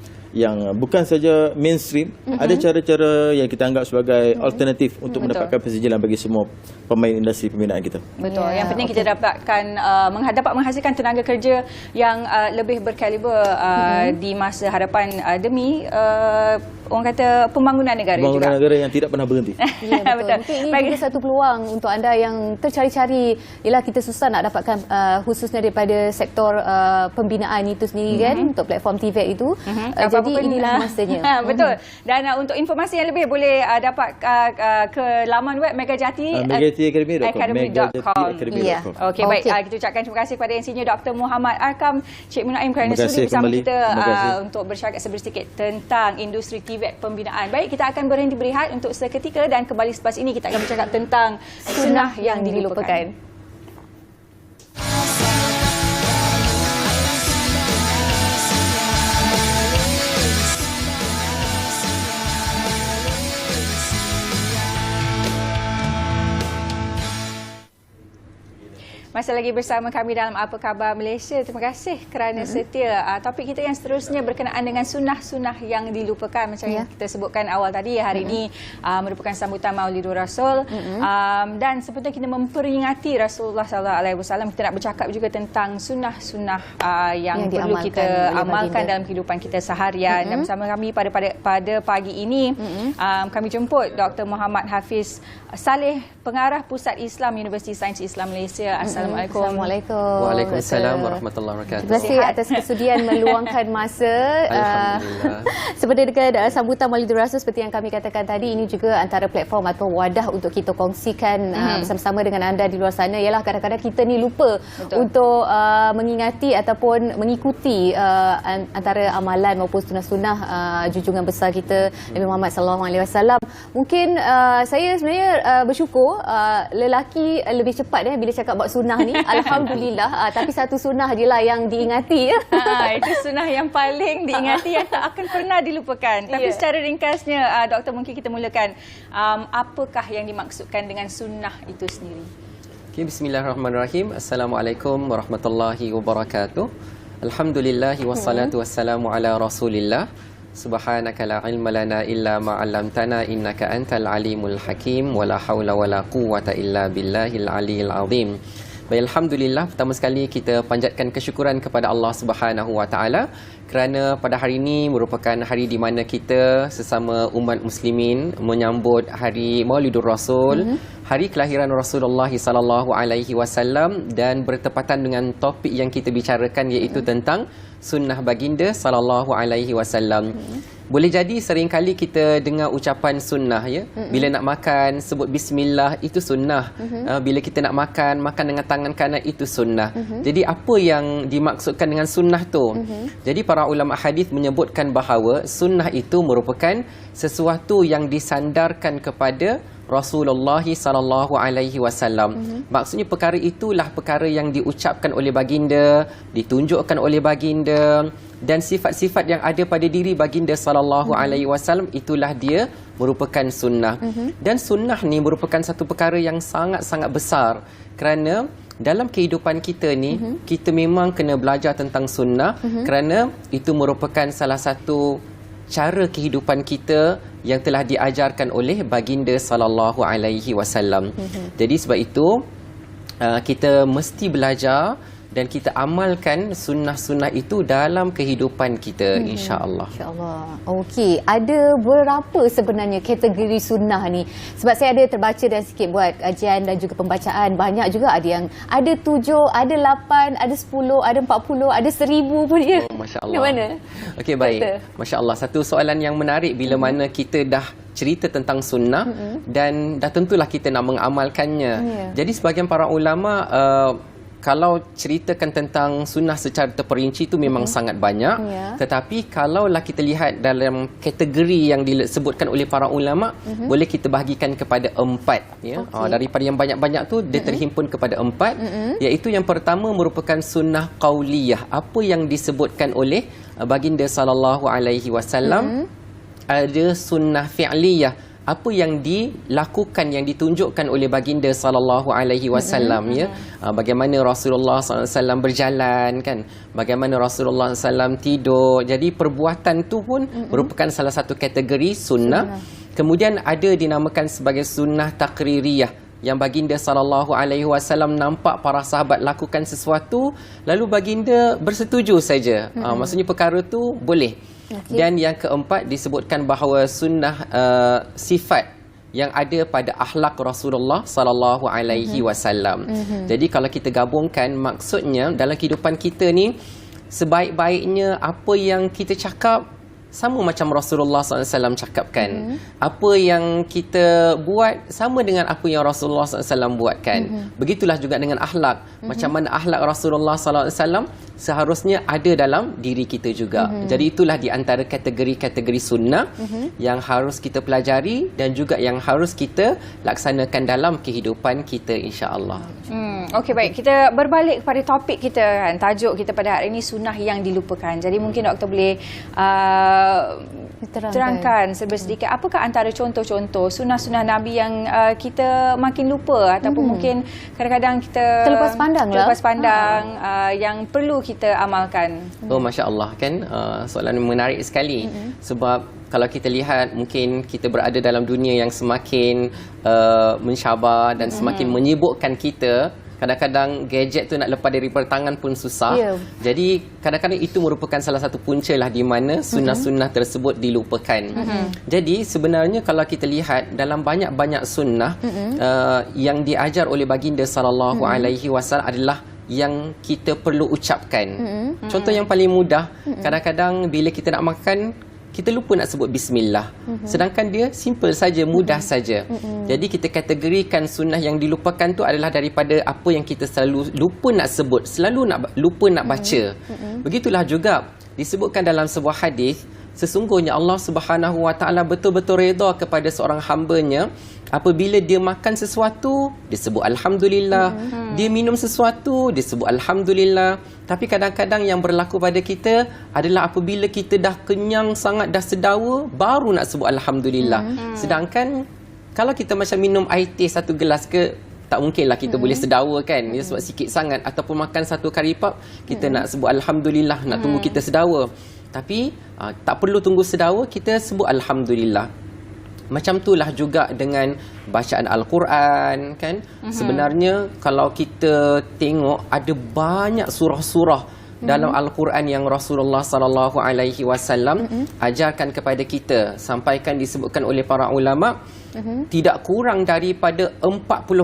bukan saja mainstream, ada cara-cara yang kita anggap sebagai alternatif untuk mendapatkan persijilan bagi semua pemain industri pembinaan kita. Betul. Yang penting kita dapatkan dapat menghasilkan tenaga kerja yang lebih berkaliber di masa hadapan demi orang kata pembangunan negara juga. Pembangunan negara yang tidak pernah berhenti. Ya, betul. Mungkin ini juga satu peluang untuk anda yang tercari-cari, ialah kita susah nak dapatkan khususnya daripada sektor pembinaan itu sendiri kan, untuk platform TVET itu. Jadi inilah masanya. Betul. Dan untuk informasi yang lebih boleh dapat ke laman web Megajati megajatiacademy.com. Okey, baik. Kita ucapkan terima kasih kepada MC-nya Dr. Muhammad Arkam, Cik Munaim kerana sudi bersama kita untuk bercakap sedikit tentang industri TVET pembinaan. Baik, kita akan berhenti berehat untuk seketika dan kembali selepas ini kita akan bercakap tentang sunnah yang dilupakan. masih lagi bersama kami dalam Apa Khabar Malaysia. Terima kasih kerana setia. Topik kita yang seterusnya berkenaan dengan sunnah-sunnah yang dilupakan. Macam yang kita sebutkan awal tadi, hari ini merupakan sambutan Maulidur Rasul. Dan seperti kita memperingati Rasulullah SAW, kita nak bercakap juga tentang sunnah-sunnah yang perlu kita amalkan dalam kehidupan kita seharian. Dan bersama kami pada pagi ini, kami jemput Dr. Muhammad Hafiz Saleh, pengarah Pusat Islam Universiti Sains Islam Malaysia. Assalamualaikum. Assalamualaikum. Waalaikumsalam warahmatullahi wabarakatuh. Terima kasih atas kesudian meluangkan masa. Alhamdulillah. Seperti dengan sambutan Maulidur Rasul seperti yang kami katakan tadi, ini juga antara platform atau wadah untuk kita kongsikan bersama-sama dengan anda di luar sana. Ialah kadang-kadang kita ni lupa untuk mengingati ataupun mengikuti antara amalan maupun sunnah-sunnah junjungan besar kita Nabi Muhammad SAW. Mungkin saya sebenarnya bersyukur lelaki lebih cepat bila cakap buat sunnah ni. Alhamdulillah. Tapi satu sunnah je lah yang diingati. Itu sunnah yang paling diingati yang tak akan pernah dilupakan. Tapi secara ringkasnya, Doktor, mungkin kita mulakan. Apakah yang dimaksudkan dengan sunnah itu sendiri? Okay, bismillahirrahmanirrahim. Assalamualaikum warahmatullahi wabarakatuh. Alhamdulillah wassalatu wassalamu ala Rasulillah. Subhanaka la ilma lana illa ma 'allamtana innaka antal alimul hakim wa la haula wa la quwwata illa billahil aliyil azim. Baik, alhamdulillah, pertama sekali kita panjatkan kesyukuran kepada Allah Subhanahu wa taala kerana pada hari ini merupakan hari di mana kita sesama umat muslimin menyambut hari Maulidur Rasul, hari kelahiran Rasulullah sallallahu alaihi wasallam, dan bertepatan dengan topik yang kita bicarakan iaitu tentang sunnah baginda sallallahu alaihi wasallam. Boleh jadi seringkali kita dengar ucapan sunnah bila nak makan sebut bismillah, itu sunnah. Bila kita nak makan dengan tangan kanan, itu sunnah. Jadi apa yang dimaksudkan dengan sunnah tu? Jadi para ulama hadis menyebutkan bahawa sunnah itu merupakan sesuatu yang disandarkan kepada Rasulullah sallallahu alaihi wasallam. Maksudnya perkara itulah perkara yang diucapkan oleh baginda, ditunjukkan oleh baginda, dan sifat-sifat yang ada pada diri baginda sallallahu alaihi wasallam, itulah dia merupakan sunnah. Dan sunnah ni merupakan satu perkara yang sangat-sangat besar kerana dalam kehidupan kita ni kita memang kena belajar tentang sunnah kerana itu merupakan salah satu cara kehidupan kita yang telah diajarkan oleh baginda sallallahu alaihi wasallam. Jadi sebab itu kita mesti belajar dan kita amalkan sunnah-sunnah itu dalam kehidupan kita, insya-Allah. Insya-Allah. Okey, ada berapa sebenarnya kategori sunnah ni? Sebab saya ada terbaca dan sikit buat kajian dan juga pembacaan, banyak juga ada yang ada 7, ada 8, ada 10, ada 40, ada 1000 pun dia. Masya-Allah. Di mana? Okey, baik. Masya-Allah. Satu soalan yang menarik bila mana kita dah cerita tentang sunnah dan dah tentulah kita nak mengamalkannya. Jadi sebahagian para ulama kalau ceritakan tentang sunnah secara terperinci itu memang sangat banyak. Tetapi kalaulah kita lihat dalam kategori yang disebutkan oleh para ulama, boleh kita bahagikan kepada 4. Daripada yang banyak-banyak tu dia terhimpun kepada 4. Iaitu yang pertama merupakan sunnah qauliyah. Apa yang disebutkan oleh baginda sallallahu alaihi wasallam. Ada sunnah fi'liyah, apa yang dilakukan, yang ditunjukkan oleh baginda sallallahu alaihi wasallam, bagaimana Rasulullah SAW berjalan kan, bagaimana Rasulullah SAW tidur. Jadi perbuatan tu pun merupakan salah satu kategori sunnah. Kemudian ada dinamakan sebagai sunnah taqririyah, yang baginda sallallahu alaihi wasallam nampak para sahabat lakukan sesuatu lalu baginda bersetuju saja. Maksudnya perkara tu boleh. Dan yang keempat disebutkan bahawa sunnah sifat yang ada pada akhlak Rasulullah sallallahu alaihi wasallam. Jadi kalau kita gabungkan, maksudnya dalam kehidupan kita ni sebaik-baiknya apa yang kita cakap sama macam Rasulullah SAW cakapkan. Apa yang kita buat sama dengan apa yang Rasulullah SAW buatkan. Begitulah juga dengan akhlak. Macam mana akhlak Rasulullah SAW seharusnya ada dalam diri kita juga. Jadi itulah di antara kategori-kategori sunnah yang harus kita pelajari dan juga yang harus kita laksanakan dalam kehidupan kita, insya-Allah. Okey, baik. Kita berbalik kepada topik kita kan. Tajuk kita pada hari ini, sunnah yang dilupakan. Jadi mungkin doktor boleh terangkan serba sedikit apakah antara contoh-contoh sunnah-sunnah Nabi yang kita makin lupa ataupun mungkin kadang-kadang kita terlepas pandang yang perlu kita amalkan. Oh, Masya Allah, kan soalan menarik sekali. Sebab kalau kita lihat mungkin kita berada dalam dunia yang semakin mencabar dan semakin menyibukkan kita. Kadang-kadang gadget tu nak lepas daripada tangan pun susah. Jadi kadang-kadang itu merupakan salah satu punca lah di mana sunnah-sunnah tersebut dilupakan. Jadi sebenarnya kalau kita lihat dalam banyak-banyak sunnah yang diajar oleh baginda sallallahu alaihi wasallam adalah yang kita perlu ucapkan. Contoh yang paling mudah, kadang-kadang bila kita nak makan kita lupa nak sebut bismillah. Sedangkan dia simple saja, mudah saja. Jadi kita kategorikan sunnah yang dilupakan tu adalah daripada apa yang kita selalu lupa nak sebut, selalu lupa nak baca. Begitulah juga disebutkan dalam sebuah hadis, sesungguhnya Allah Subhanahu Wa Taala betul-betul redha kepada seorang hamba-Nya apabila dia makan sesuatu dia sebut alhamdulillah, dia minum sesuatu dia sebut alhamdulillah. Tapi kadang-kadang yang berlaku pada kita adalah apabila kita dah kenyang sangat, dah sedawa, baru nak sebut alhamdulillah. Sedangkan kalau kita macam minum air teh satu gelas ke, tak mungkinlah kita boleh sedawa kan, dia sebab sikit sangat. Ataupun makan satu kari pap, kita nak sebut alhamdulillah, nak tunggu kita sedawa. Tapi tak perlu tunggu sedawa, kita sebut alhamdulillah. Macam itulah juga dengan bacaan Al-Quran kan. Sebenarnya kalau kita tengok ada banyak surah-surah dalam Al-Quran yang Rasulullah sallallahu alaihi wasallam ajarkan kepada kita, sampaikan disebutkan oleh para ulama tidak kurang daripada 40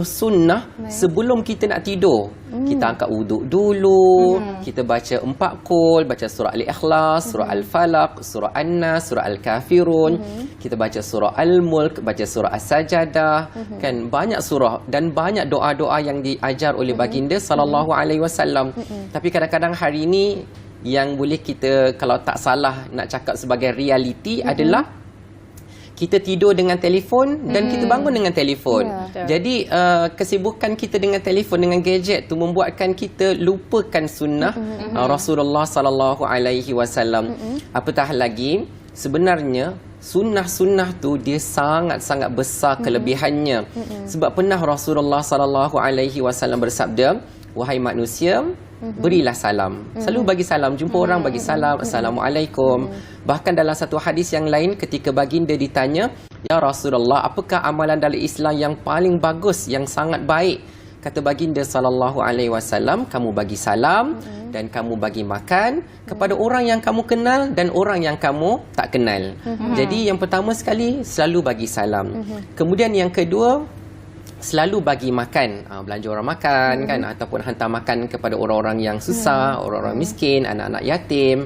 sunnah sebelum kita nak tidur. Kita angkat wuduk dulu, kita baca 4 qul, baca surah Al-Ikhlas, surah Al-Falaq, surah An-Nas, surah Al-Kafirun, kita baca surah Al-Mulk, baca surah As-Sajadah, kan banyak surah dan banyak doa-doa yang diajar oleh baginda sallallahu alaihi wasallam. Tapi kadang-kadang hari ini yang boleh kita kalau tak salah nak cakap sebagai realiti adalah kita tidur dengan telefon dan kita bangun dengan telefon. Jadi kesibukan kita dengan telefon, dengan gadget tu membuatkan kita lupakan sunnah Rasulullah sallallahu alaihi wasallam. Apatah lagi sebenarnya sunnah-sunnah tu dia sangat-sangat besar kelebihannya. Sebab pernah Rasulullah sallallahu alaihi wasallam bersabda, wahai manusia, berilah salam. Selalu bagi salam, jumpa orang bagi salam, assalamualaikum. Bahkan dalam satu hadis yang lain ketika baginda ditanya, ya Rasulullah, apakah amalan dalam Islam yang paling bagus, yang sangat baik? Kata baginda sallallahu alaihi wasallam, kamu bagi salam dan kamu bagi makan kepada orang yang kamu kenal dan orang yang kamu tak kenal. Jadi yang pertama sekali selalu bagi salam. Kemudian yang kedua, selalu bagi makan, belanja orang makan kan, ataupun hantar makan kepada orang-orang yang susah, orang-orang miskin, anak-anak yatim.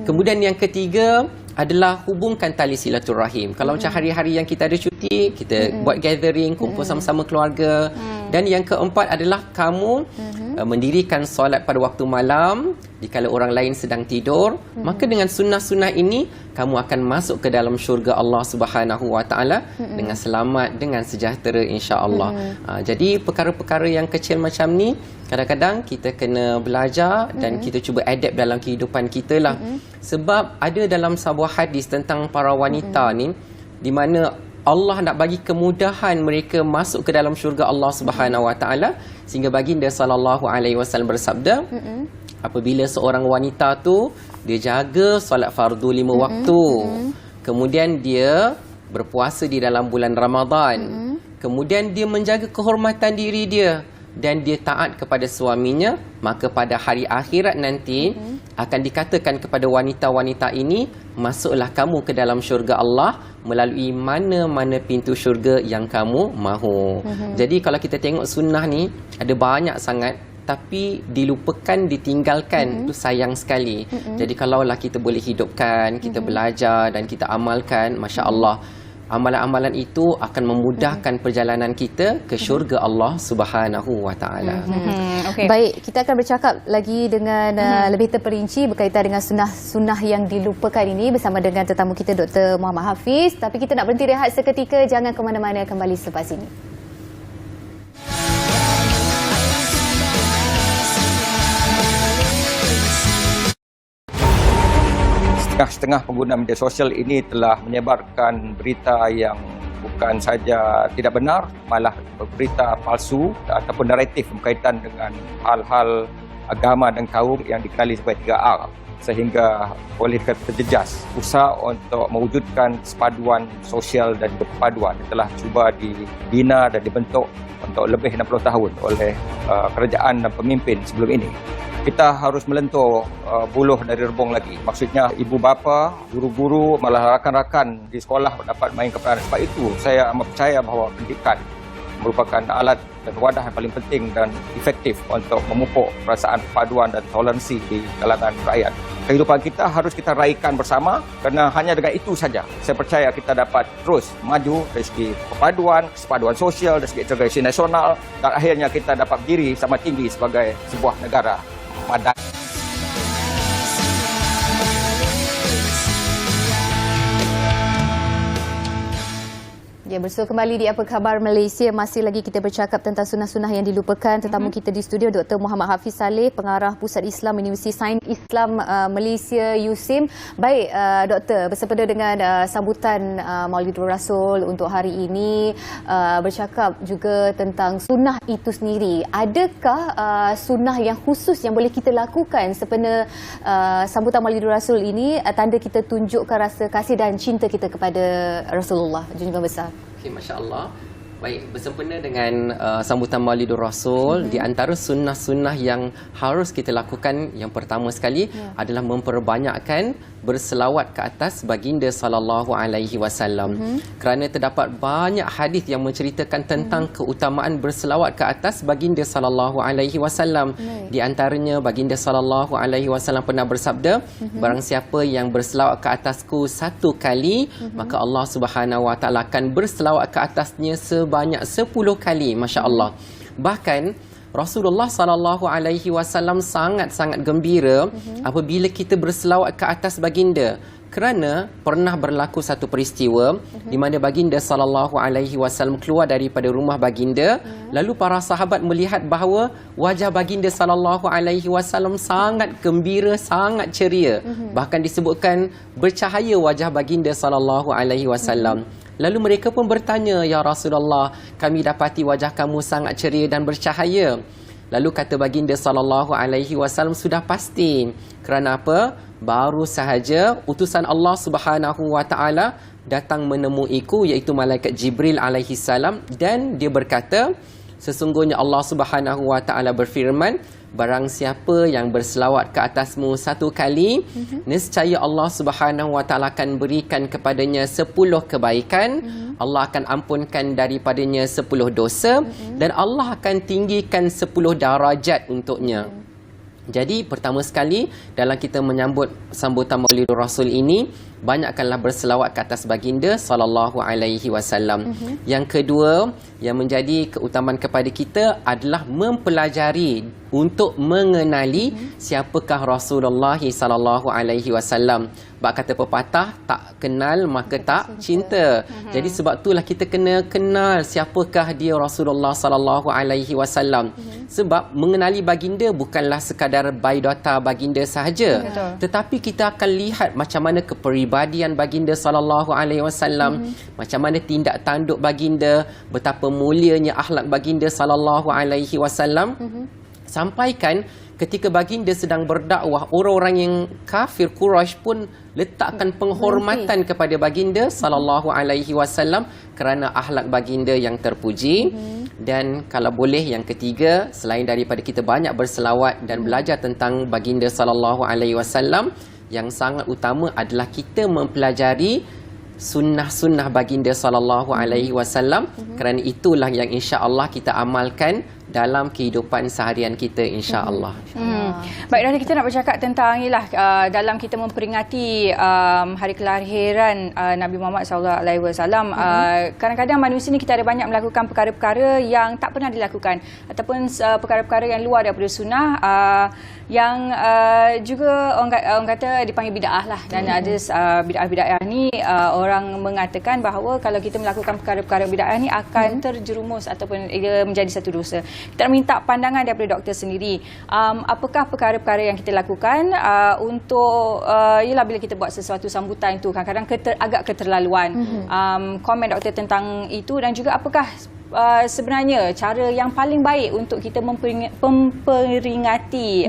Kemudian yang ketiga adalah hubungkan tali silaturahim. Kalau macam hari-hari yang kita ada cuti, kita buat gathering, kumpul sama-sama keluarga. Dan yang keempat adalah kamu mendirikan solat pada waktu malam dikala orang lain sedang tidur. Maka dengan sunnah-sunnah ini kamu akan masuk ke dalam syurga Allah Subhanahu Wa Taala dengan selamat, dengan sejahtera, insya-Allah. Jadi perkara-perkara yang kecil macam ni kadang-kadang kita kena belajar dan kita cuba adapt dalam kehidupan kita lah. Sebab ada dalam sebuah hadis tentang para wanita ni di mana Allah nak bagi kemudahan mereka masuk ke dalam syurga Allah Subhanahu Wa Taala, sehingga baginda sallallahu alaihi wasallam bersabda, apabila seorang wanita tu dia jaga solat fardu 5 waktu, kemudian dia berpuasa di dalam bulan Ramadan, kemudian dia menjaga kehormatan diri dia dan dia taat kepada suaminya, maka pada hari akhirat nanti akan dikatakan kepada wanita-wanita ini, masuklah kamu ke dalam syurga Allah melalui mana-mana pintu syurga yang kamu mahu. Jadi kalau kita tengok sunnah ni ada banyak sangat, tapi dilupakan, ditinggalkan, itu sayang sekali. Jadi kalaulah kita boleh hidupkan, kita belajar dan kita amalkan, masya-Allah, amalan-amalan itu akan memudahkan perjalanan kita ke syurga Allah Subhanahu Wa Taala. Baik, kita akan bercakap lagi dengan lebih terperinci berkaitan dengan sunnah-sunnah yang dilupakan ini bersama dengan tetamu kita Dr. Muhammad Hafiz. Tapi kita nak berhenti rehat seketika, jangan ke mana-mana, kembali selepas ini. setengah pengguna media sosial ini telah menyebarkan berita yang bukan saja tidak benar, malah berita palsu ataupun naratif berkaitan dengan hal-hal agama dan kaum yang dikenali sebagai 3R, sehingga boleh terjejas usaha untuk mewujudkan sepaduan sosial dan berpaduan telah cuba dibina dan dibentuk untuk lebih 60 tahun oleh kerajaan dan pemimpin sebelum ini. Kita harus melentur buluh dari rebung lagi. Maksudnya ibu bapa, guru-guru, malah rakan-rakan di sekolah dapat main peranan. Sebab itu saya amat percaya bahawa pendidikan merupakan alat dan wadah yang paling penting dan efektif untuk memupuk perasaan perpaduan dan toleransi di kalangan rakyat. Kehidupan kita harus kita raikan bersama, kerana hanya dengan itu saja saya percaya kita dapat terus maju dari segi perpaduan, kesepaduan sosial, dari segi integrasi nasional, dan akhirnya kita dapat berdiri sama tinggi sebagai sebuah negara madani. Ya, bersua kembali di Apa Khabar Malaysia. Masih lagi kita bercakap tentang sunnah-sunnah yang dilupakan. Tetamu kita di studio Dr. Muhammad Hafiz Saleh, Pengarah Pusat Islam Universiti Sains Islam Malaysia USIM. Baik, Doktor, bersempena dengan sambutan Maulidur Rasul untuk hari ini, bercakap juga tentang sunnah itu sendiri. Adakah sunnah yang khusus yang boleh kita lakukan sempena sambutan Maulidur Rasul ini, tanda kita tunjukkan rasa kasih dan cinta kita kepada Rasulullah junjungan besar? Okay, Masya Allah. Baik, bersempena dengan sambutan Maulidur Rasul, di antara sunnah-sunnah yang harus kita lakukan, yang pertama sekali adalah memperbanyakkan berselawat ke atas baginda sallallahu alaihi wasallam. Kerana terdapat banyak hadis yang menceritakan tentang keutamaan berselawat ke atas baginda sallallahu alaihi wasallam. Di antaranya baginda sallallahu alaihi wasallam pernah bersabda, barang siapa yang berselawat ke atasku satu kali, maka Allah Subhanahu wa taala akan berselawat ke atasnya sebanyak 10 kali. Masya-Allah. Bahkan Rasulullah sallallahu alaihi wasallam sangat-sangat gembira apabila kita berselawat ke atas baginda, kerana pernah berlaku satu peristiwa di mana baginda sallallahu alaihi wasallam keluar daripada rumah baginda, lalu para sahabat melihat bahawa wajah baginda sallallahu alaihi wasallam sangat gembira, sangat ceria. Bahkan disebutkan bercahaya wajah baginda sallallahu alaihi wasallam. Lalu mereka pun bertanya, "Ya Rasulullah, kami dapati wajah kamu sangat ceria dan bercahaya." Lalu kata baginda sallallahu alaihi wasallam, sudah pasti. Kerana apa? Baru sahaja utusan Allah Subhanahu wa taala datang menemuiku, iaitu malaikat Jibril alaihi salam, dan dia berkata, sesungguhnya Allah Subhanahu wa taala berfirman, barang siapa yang berselawat ke atasmu satu kali, nescaya Allah Subhanahu wa taala akan berikan kepadanya 10 kebaikan, Allah akan ampunkan daripadanya 10 dosa, dan Allah akan tinggikan 10 darajat untuknya. Jadi pertama sekali dalam kita menyambut sambutan Maulidur Rasul ini, banyakkanlah berselawat ke atas baginda sallallahu alaihi wasallam. Yang kedua yang menjadi keutamaan kepada kita adalah mempelajari untuk mengenali siapakah Rasulullah sallallahu alaihi wasallam. Bab kata pepatah, tak kenal maka tak cinta. Jadi sebab itulah kita kena kenal siapakah dia Rasulullah sallallahu alaihi wasallam. Sebab mengenali baginda bukanlah sekadar biodata baginda sahaja, tetapi kita akan lihat macam mana kepribadian baginda sallallahu alaihi wasallam, macam mana tindak tanduk baginda, betapa mulianya akhlak baginda sallallahu alaihi wasallam. Sampaikan ketika baginda sedang berdakwah, orang-orang yang kafir Quraisy pun letakkan penghormatan kepada baginda sallallahu alaihi wasallam kerana akhlak baginda yang terpuji. Dan kalau boleh yang ketiga, selain daripada kita banyak berselawat dan belajar tentang baginda sallallahu alaihi wasallam, yang sangat utama adalah kita mempelajari sunnah-sunnah baginda sallallahu alaihi wasallam, kerana itulah yang insya-Allah kita amalkan dalam kehidupan seharian kita, insya-Allah. Baik, dan kita nak bercakap tentang inilah dalam kita memperingati hari kelahiran Nabi Muhammad sallallahu alaihi wasallam. Kadang-kadang manusia ni kita ada banyak melakukan perkara-perkara yang tak pernah dilakukan, ataupun perkara-perkara yang luar daripada sunnah, yang juga orang kata dipanggil bid'ah lah. Dan ada bid'ah-bid'ah ni orang mengatakan bahawa kalau kita melakukan perkara-perkara bid'ah ni akan terjerumus ataupun ia menjadi satu dosa. kita nak minta pandangan daripada doktor sendiri. Apakah perkara-perkara yang kita lakukan untuk ialah bila kita buat sesuatu sambutan itu kadang-kadang agak keterlaluan. Komen doktor tentang itu, dan juga apakah sebenarnya cara yang paling baik untuk kita memperingati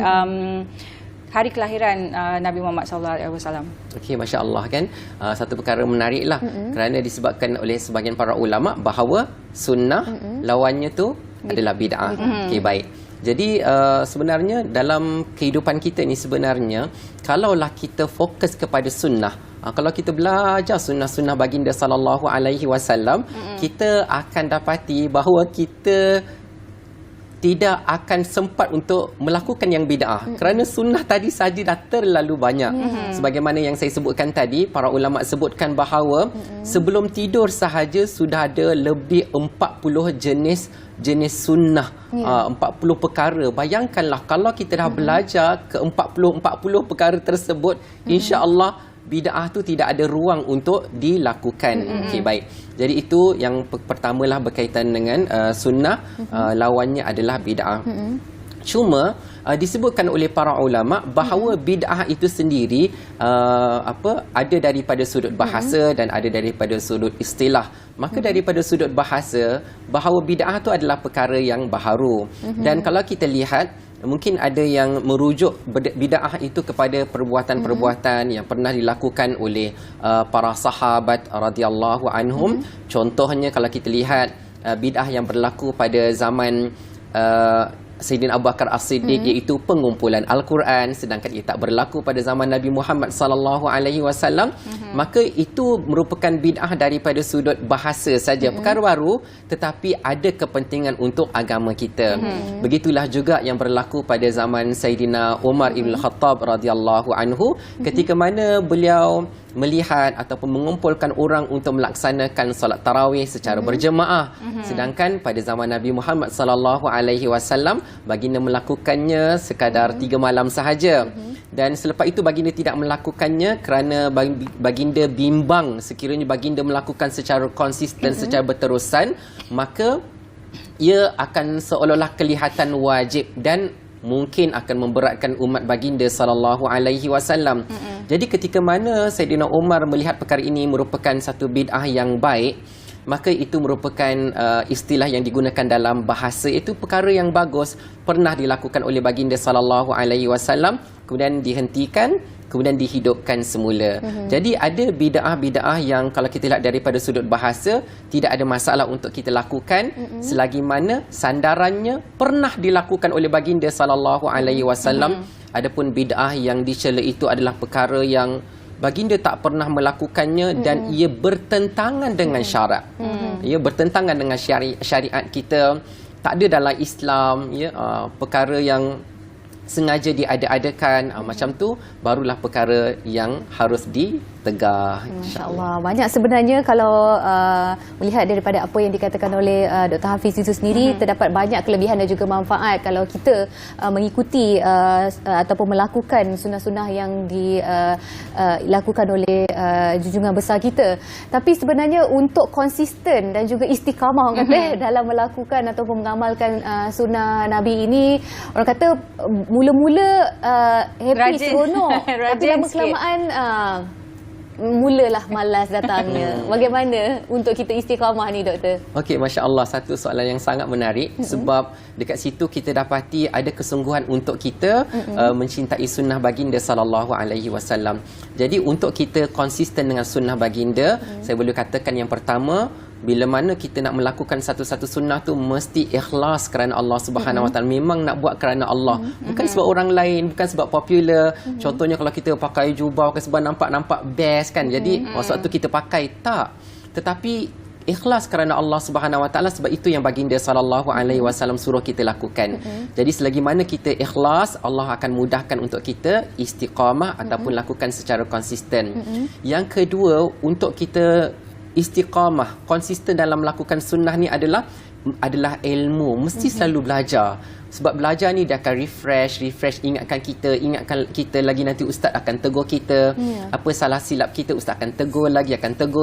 hari kelahiran Nabi Muhammad SAW. Okey, Masya Allah kan. Satu perkara menariklah kerana disebabkan oleh sebahagian para ulama bahawa sunnah lawannya tu adalah bid'ah. Okey, baik. Jadi sebenarnya dalam kehidupan kita ni sebenarnya kalaulah kita fokus kepada sunnah, kalau kita belajar sunnah-sunnah baginda sallallahu alaihi wasallam, kita akan dapati bahawa kita tidak akan sempat untuk melakukan yang bid'ah kerana sunnah tadi saja dah terlalu banyak. Sebagaimana yang saya sebutkan tadi, para ulama sebutkan bahawa sebelum tidur sahaja sudah ada lebih 40 jenis sunnah, 40 perkara. Bayangkanlah kalau kita dah belajar ke 40 perkara tersebut, insya-Allah bid'ah tu tidak ada ruang untuk dilakukan. Okey, baik. Jadi itu yang pertamalah berkaitan dengan sunnah, lawannya adalah bid'ah. Cuma disebutkan oleh para ulama bahawa bid'ah itu sendiri ada daripada sudut bahasa dan ada daripada sudut istilah. Maka daripada sudut bahasa, bahawa bid'ah itu adalah perkara yang baharu. Dan kalau kita lihat, mungkin ada yang merujuk bid'ah itu kepada perbuatan-perbuatan yang pernah dilakukan oleh para sahabat radhiyallahu anhum. Contohnya kalau kita lihat bid'ah yang berlaku pada zaman Sayyidina Abu Bakar As-Siddiq, iaitu pengumpulan Al-Quran, sedangkan ia tak berlaku pada zaman Nabi Muhammad sallallahu alaihi wasallam. Maka itu merupakan bid'ah daripada sudut bahasa saja, perkara baru tetapi ada kepentingan untuk agama kita. Begitulah juga yang berlaku pada zaman Sayyidina Umar Ibn Khattab radhiyallahu anhu, ketika mana beliau melihat ataupun mengumpulkan orang untuk melaksanakan solat tarawih secara berjemaah, sedangkan pada zaman Nabi Muhammad sallallahu alaihi wasallam baginda melakukannya sekadar 3 malam sahaja. Dan selepas itu baginda tidak melakukannya kerana baginda bimbang sekiranya baginda melakukan secara konsisten, secara berterusan, maka ia akan seolah-olah kelihatan wajib dan mungkin akan memberatkan umat baginda sallallahu alaihi wasallam. Jadi ketika mana Sayyidina Umar melihat perkara ini merupakan satu bid'ah yang baik, maka itu merupakan istilah yang digunakan dalam bahasa, itu perkara yang bagus, pernah dilakukan oleh baginda sallallahu alaihi wasallam, kemudian dihentikan, kemudian dihidupkan semula. Jadi ada bid'ah-bid'ah yang kalau kita lihat daripada sudut bahasa tidak ada masalah untuk kita lakukan selagi mana sandarannya pernah dilakukan oleh baginda sallallahu alaihi wasallam. Adapun bid'ah yang dicela itu adalah perkara yang baginda tak pernah melakukannya dan ia bertentangan dengan syarat. Ia bertentangan dengan syariat kita. Tak ada dalam Islam perkara yang sengaja diada-adakan, macam tu barulah perkara yang harus ditegah. Masya-Allah. Banyak sebenarnya kalau melihat daripada apa yang dikatakan oleh Dr. Hafiz itu sendiri, terdapat banyak kelebihan dan juga manfaat kalau kita mengikuti ataupun melakukan sunnah-sunnah yang dilakukan oleh junjungan besar kita. Tapi sebenarnya untuk konsisten dan juga istiqamah orang kata dalam melakukan ataupun mengamalkan sunnah Nabi ini, orang kata mula-mula happy, seronok, tapi lama-kelamaan mulalah malas datangnya. Bagaimana untuk kita istiqamah ni, doktor? Okey, Masya Allah, satu soalan yang sangat menarik sebab dekat situ kita dapati ada kesungguhan untuk kita mencintai sunnah baginda sallallahu alaihi wasallam. Jadi untuk kita konsisten dengan sunnah baginda, saya boleh katakan yang pertama, bila mana kita nak melakukan satu-satu sunnah tu mesti ikhlas kerana Allah Subhanahu Wa Taala. Memang nak buat kerana Allah, bukan sebab orang lain, bukan sebab popular. Contohnya kalau kita pakai jubah sebab nampak best kan, jadi waktu tu kita pakai, tak. Tetapi ikhlas kerana Allah Subhanahu Wa Taala, sebab itu yang baginda sallallahu alaihi wasallam suruh kita lakukan. Jadi selagi mana kita ikhlas, Allah akan mudahkan untuk kita istiqamah ataupun lakukan secara konsisten. Yang kedua, untuk kita istiqamah, konsisten dalam melakukan sunnah ni adalah ilmu. Mesti selalu belajar. Sebab belajar ni dia akan refresh, ingatkan kita lagi, nanti ustaz akan tegur kita. Apa salah silap kita, ustaz akan tegur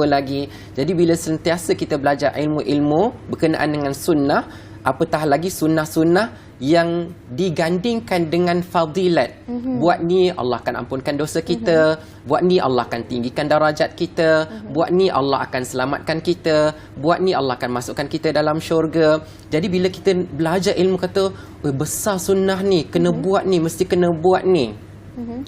lagi. Jadi bila sentiasa kita belajar ilmu-ilmu berkenaan dengan sunnah, apatah lagi sunnah-sunnah yang digandingkan dengan fadilat. Buat ni Allah akan ampunkan dosa kita, buat ni Allah akan tinggikan darajat kita, buat ni Allah akan selamatkan kita, buat ni Allah akan masukkan kita dalam syurga. Jadi bila kita belajar ilmu kata, besar sunnah ni, kena buat ni, mesti kena buat ni.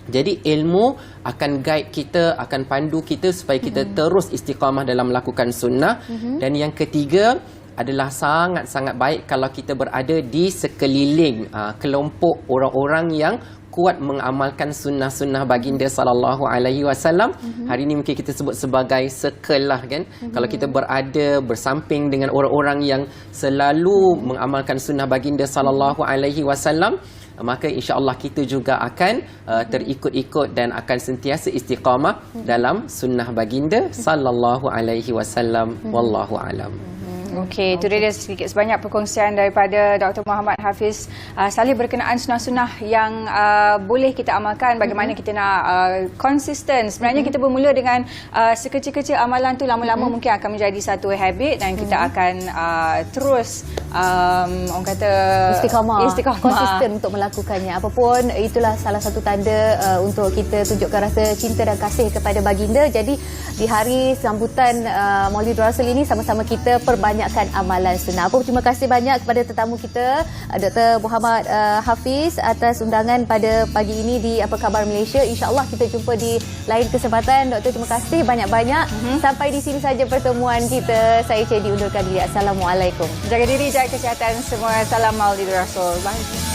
Jadi ilmu akan guide kita, akan pandu kita supaya kita terus istiqamah dalam melakukan sunnah. Dan yang ketiga adalah sangat-sangat baik kalau kita berada di sekeliling kelompok orang-orang yang kuat mengamalkan sunnah-sunnah baginda sallallahu alaihi wasallam. Hari ini mungkin kita sebut sebagai circle lah kan. Kalau kita berada bersamping dengan orang-orang yang selalu mengamalkan sunnah baginda sallallahu alaihi wasallam, maka insya-Allah kita juga akan terikut-ikut dan akan sentiasa istiqamah dalam sunnah baginda sallallahu alaihi wasallam. Wallahu alam. Okey, itu dia sedikit sebanyak perkongsian daripada Dr. Muhammad Hafiz Saleh berkenaan sunnah-sunnah yang boleh kita amalkan, bagaimana kita nak konsisten. Sebenarnya kita bermula dengan sekecil-kecil amalan tu, lama-lama mungkin akan menjadi satu habit dan kita akan terus orang kata istiqamah, konsisten untuk melakukannya. Apapun itulah salah satu tanda untuk kita tunjukkan rasa cinta dan kasih kepada baginda. Jadi di hari sambutan Maulid Rasul ini sama-sama kita perbanyakkan amalan sunnah. Terima kasih banyak kepada tetamu kita Dr. Muhammad Hafiz atas undangan pada pagi ini di Apa Khabar Malaysia. InsyaAllah kita jumpa di lain kesempatan. Doktor, terima kasih banyak-banyak. Sampai di sini saja pertemuan kita. Saya Cedi undurkan diri. Assalamualaikum. Jaga diri, jaga kesihatan semua. Salam Maulid Rasul. Bye.